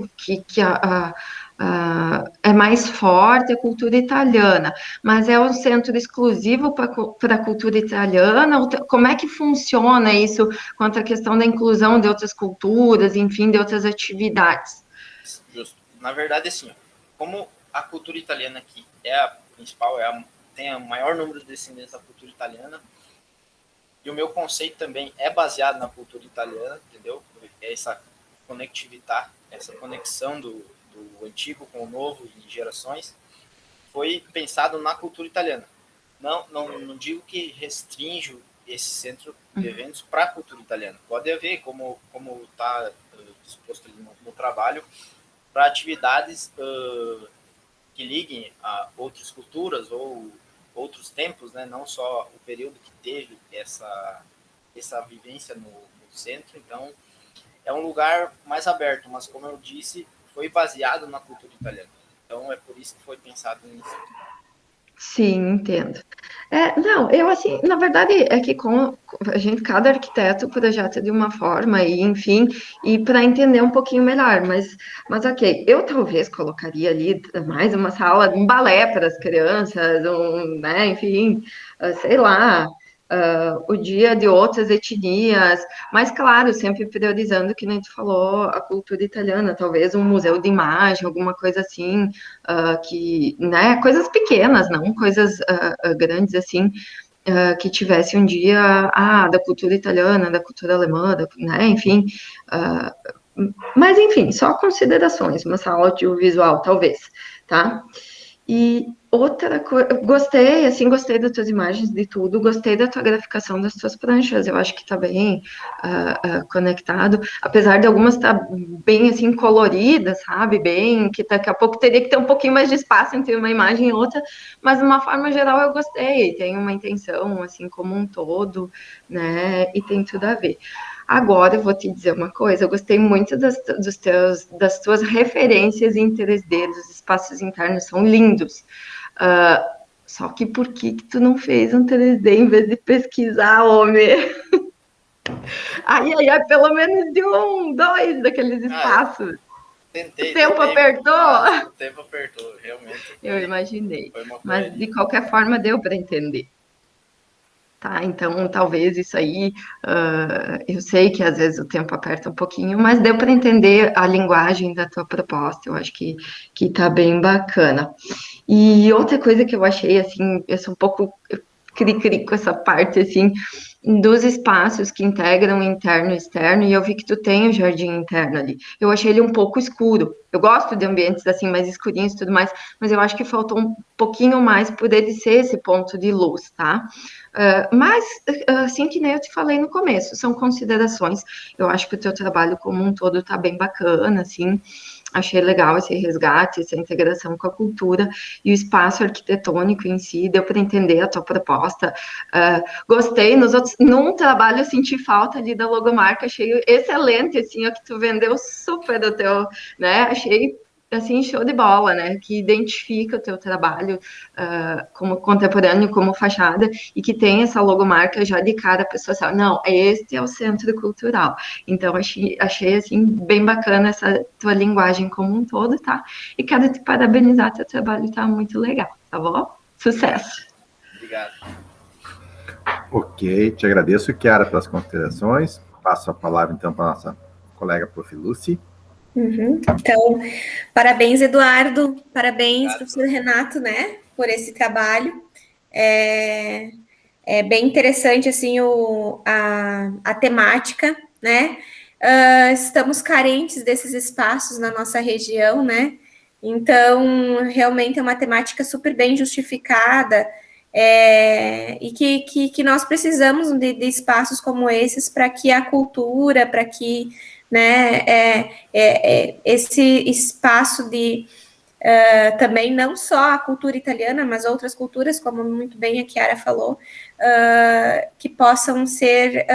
é mais forte a cultura italiana, mas é um centro exclusivo para a cultura italiana? Como é que funciona isso quanto à questão da inclusão de outras culturas, enfim, de outras atividades? Justo. Na verdade, assim, como a cultura italiana aqui é a principal, tem o maior número de descendentes da cultura italiana, e o meu conceito também é baseado na cultura italiana, entendeu? É essa conectividade, essa conexão do antigo com o novo e gerações, foi pensado na cultura italiana. Não digo que restringe esse centro de eventos para a cultura italiana. Pode haver, como está exposto ali no trabalho, para atividades que liguem a outras culturas ou outros tempos, né? Não só o período que teve essa vivência no centro. Então, é um lugar mais aberto, mas, como eu disse, foi baseado na cultura italiana. Então, é por isso que foi pensado nisso. Sim, entendo. Não, eu assim, na verdade, é que cada arquiteto projeta de uma forma, e enfim, e para entender um pouquinho melhor, mas ok, eu talvez colocaria ali mais uma sala, um balé para as crianças, né, enfim, sei lá, o dia de outras etnias, mas claro, sempre priorizando, que nem tu falou, a cultura italiana, talvez um museu de imagem, alguma coisa assim, que, né, coisas pequenas, não coisas grandes assim, que tivesse um dia, da cultura italiana, da cultura alemã, né, enfim, mas enfim, só considerações, uma sala audiovisual, talvez, tá? E outra coisa, gostei, assim, gostei das tuas imagens, de tudo, gostei da tua graficação das tuas pranchas, eu acho que tá bem conectado, apesar de algumas estar bem, assim, coloridas, sabe, bem, que daqui a pouco teria que ter um pouquinho mais de espaço entre uma imagem e outra, mas de uma forma geral eu gostei, tem uma intenção, assim, como um todo, né, e tem tudo a ver. Agora, eu vou te dizer uma coisa, eu gostei muito das tuas referências em 3D, dos espaços internos, são lindos. Só que por que tu não fez um 3D em vez de pesquisar, homem? Ai, pelo menos de 2 daqueles espaços. Tentei. O tempo apertou? O tempo apertou, realmente. Eu imaginei. Foi uma Mas, de qualquer forma, deu para entender. Tá, então talvez isso aí, eu sei que às vezes o tempo aperta um pouquinho, mas deu para entender a linguagem da tua proposta, eu acho que tá bem bacana. E outra coisa que eu achei, assim, eu sou um pouco cri-cri com essa parte, assim, dos espaços que integram interno e externo, e eu vi que tu tem o jardim interno ali. Eu achei ele um pouco escuro. Eu gosto de ambientes, assim, mais escurinhos e tudo mais, mas eu acho que faltou um pouquinho mais por ele ser esse ponto de luz, tá? Mas, assim que nem eu te falei no começo, são considerações. Eu acho que o teu trabalho como um todo tá bem bacana, assim, achei legal esse resgate, essa integração com a cultura e o espaço arquitetônico em si, deu para entender a tua proposta. Gostei, num trabalho eu senti falta ali da logomarca, achei excelente, assim, ó, que tu vendeu super do teu, né, achei assim, show de bola, né, que identifica o teu trabalho como contemporâneo, como fachada, e que tem essa logomarca já de cara, a pessoa sabe, não, este é o Centro Cultural. Então, achei assim, bem bacana essa tua linguagem como um todo, tá? E quero te parabenizar, teu trabalho tá muito legal, tá bom? Sucesso! Obrigado. Ok, te agradeço, Chiara, pelas considerações. Passo a palavra, então, para a nossa colega prof. Lucy. Então, parabéns, Eduardo, parabéns, professor Renato, né, por esse trabalho. É bem interessante, assim, a temática, né? Estamos carentes desses espaços na nossa região, né? Então, realmente é uma temática super bem justificada, e que nós precisamos de espaços como esses para que a cultura, para que, né, esse espaço de também não só a cultura italiana, mas outras culturas, como muito bem a Chiara falou, que possam ser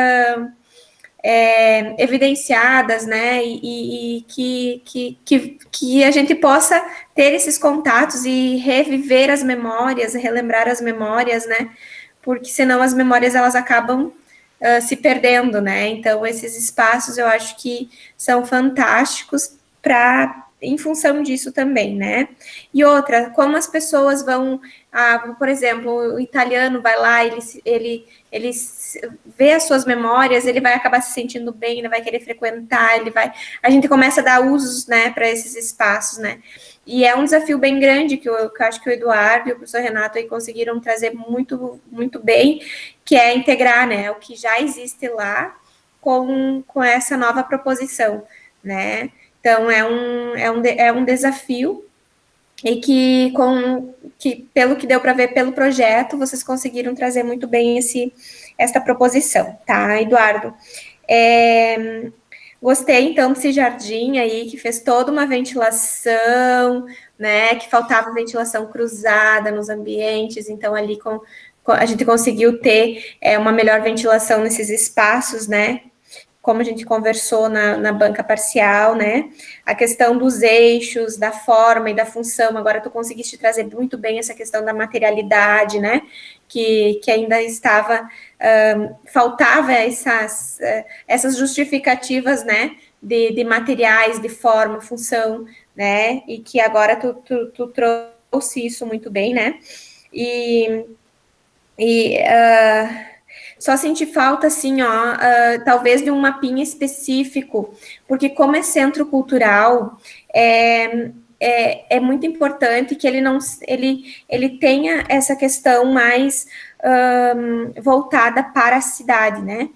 evidenciadas, né, e que a gente possa ter esses contatos e reviver as memórias, relembrar as memórias, né, porque senão as memórias elas acabam se perdendo, né, então esses espaços eu acho que são fantásticos em função disso também, né? E outra, como as pessoas vão, por exemplo, o italiano vai lá, ele vê as suas memórias, ele vai acabar se sentindo bem, ele vai querer frequentar, a gente começa a dar usos, né, para esses espaços, né? E é um desafio bem grande que eu acho que o Eduardo e o professor Renato aí conseguiram trazer muito, muito bem, que é integrar, né, o que já existe lá com essa nova proposição, né? Então, é um desafio e que pelo que deu para ver pelo projeto, vocês conseguiram trazer muito bem esta proposição, tá, Eduardo? Gostei, então, desse jardim aí, que fez toda uma ventilação, né, que faltava ventilação cruzada nos ambientes, então ali a gente conseguiu ter uma melhor ventilação nesses espaços, né, como a gente conversou na banca parcial, né, a questão dos eixos, da forma e da função, agora tu conseguiste trazer muito bem essa questão da materialidade, né, que ainda estava, faltava essas justificativas, né, de materiais, de forma, função, né, e que agora tu trouxe isso muito bem, né, só senti falta, assim, talvez de um mapinha específico, porque como é centro cultural, é muito importante que ele tenha essa questão mais voltada para a cidade, né?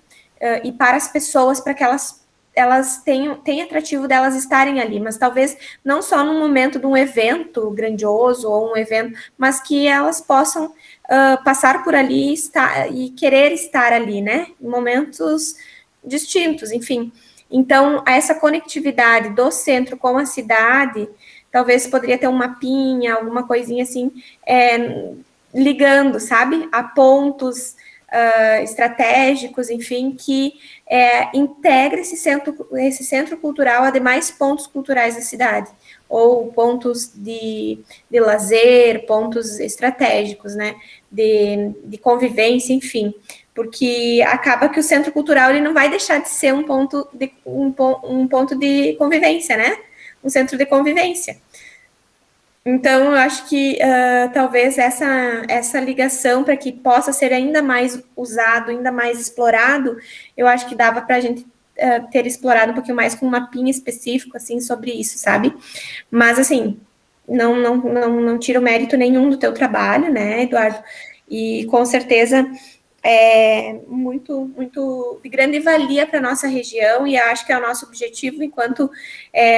E para as pessoas, para que elas elas têm atrativo delas estarem ali, mas talvez não só no momento de um evento grandioso ou um evento, mas que elas possam passar por ali e querer estar ali, né? Em momentos distintos, enfim. Então, essa conectividade do centro com a cidade, talvez poderia ter um mapinha, alguma coisinha assim, ligando, sabe? A pontos estratégicos, enfim, que integra esse centro cultural a demais pontos culturais da cidade, ou pontos de lazer, pontos estratégicos, né, de convivência, enfim, porque acaba que o centro cultural ele não vai deixar de ser um ponto de convivência, né, um centro de convivência. Então, eu acho que talvez essa ligação, para que possa ser ainda mais usado, ainda mais explorado, eu acho que dava para a gente ter explorado um pouquinho mais com um mapinha específico, assim, sobre isso, sabe? Mas, assim, não tiro mérito nenhum do teu trabalho, né, Eduardo? E, com certeza, é muito, muito de grande valia para a nossa região, e acho que é o nosso objetivo enquanto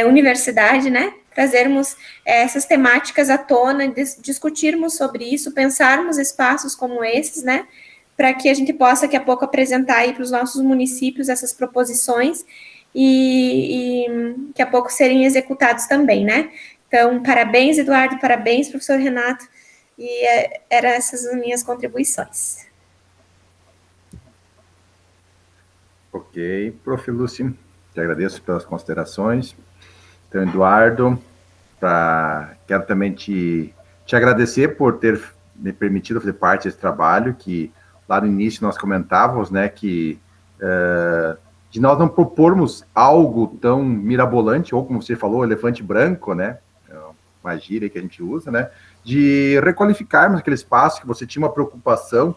universidade, né? Trazermos essas temáticas à tona, discutirmos sobre isso, pensarmos espaços como esses, né? Para que a gente possa, daqui a pouco, apresentar aí para os nossos municípios essas proposições e daqui a pouco serem executados também, né? Então, parabéns, Eduardo, parabéns, professor Renato, e eram essas as minhas contribuições. Ok, Prof. Lúcia, te agradeço pelas considerações. Então, Eduardo, quero também te agradecer por ter me permitido fazer parte desse trabalho, que lá no início nós comentávamos, né, que de nós não propormos algo tão mirabolante, ou como você falou, elefante branco, né, uma gíria que a gente usa, né, de requalificarmos aquele espaço que você tinha uma preocupação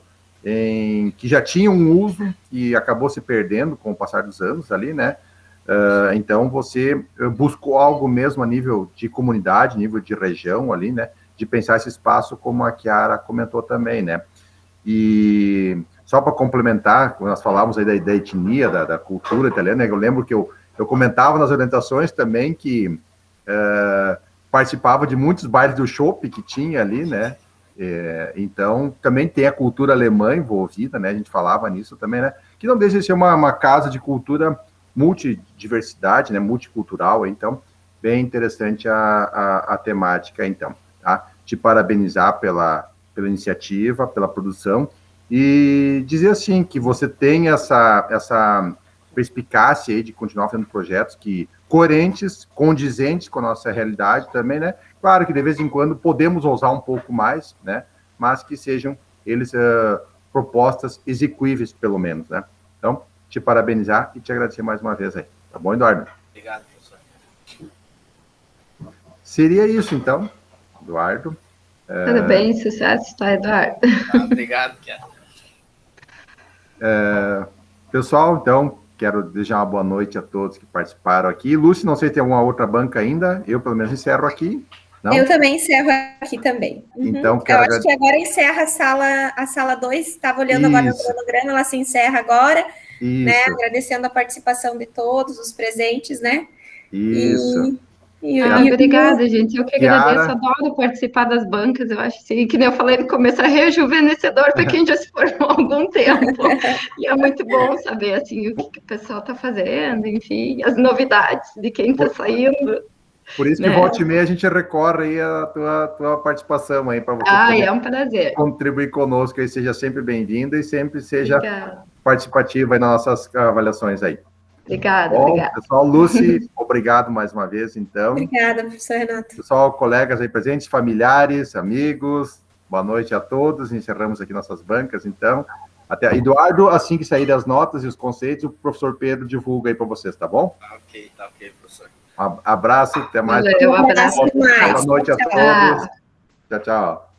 que já tinha um uso e acabou se perdendo com o passar dos anos ali, né? Então, você buscou algo mesmo a nível de comunidade, nível de região ali, né? De pensar esse espaço como a Chiara comentou também, né? E só para complementar, quando nós falávamos aí da etnia, da cultura italiana, eu lembro que eu comentava nas orientações também que participava de muitos bailes do chopp que tinha ali, né? Então, também tem a cultura alemã envolvida, né? A gente falava nisso também, né? Que não deixa de ser uma casa de cultura multidiversidade, né? Multicultural, então, bem interessante a temática, então, tá? Te parabenizar pela iniciativa, pela produção, e dizer, assim, que você tem essa perspicácia aí de continuar fazendo projetos coerentes, condizentes com a nossa realidade também, né? Claro que de vez em quando podemos ousar um pouco mais, né? Mas que sejam eles propostas execuíveis, pelo menos, né? Então, te parabenizar e te agradecer mais uma vez aí. Tá bom, Eduardo? Obrigado, professor. Seria isso, então, Eduardo. Parabéns, sucesso, tá, Eduardo? Obrigado, Chiara. Pessoal, então, quero desejar uma boa noite a todos que participaram aqui. Lúcia, não sei se tem alguma outra banca ainda. Eu, pelo menos, encerro aqui. Não? Eu também encerro aqui também. Então, eu acho que agora encerra a sala 2. Estava olhando agora no cronograma, ela se encerra agora, né? Agradecendo a participação de todos os presentes, né? Isso. Obrigada, gente. Eu que agradeço, adoro participar das bancas. Eu acho assim, que nem eu falei no começo, é rejuvenescedor para quem já se formou há algum tempo. E é muito bom saber assim, o que o pessoal está fazendo, enfim, as novidades de quem está saindo. Por isso que volta e meia a gente recorre aí a tua participação aí para você é um prazer contribuir conosco e seja sempre bem-vinda e sempre seja participativa aí nas nossas avaliações aí. Obrigada, obrigada. Pessoal, Lúcia, obrigado mais uma vez, então. Obrigada, professor Renato. Pessoal, colegas aí presentes, familiares, amigos, boa noite a todos. Encerramos aqui nossas bancas, então. Até Eduardo, assim que saírem as notas e os conceitos, o professor Pedro divulga aí para vocês, tá bom? Tá ok, professor. Abraço, até mais. Valeu, abraço. Boa noite a todos. Tchau, tchau.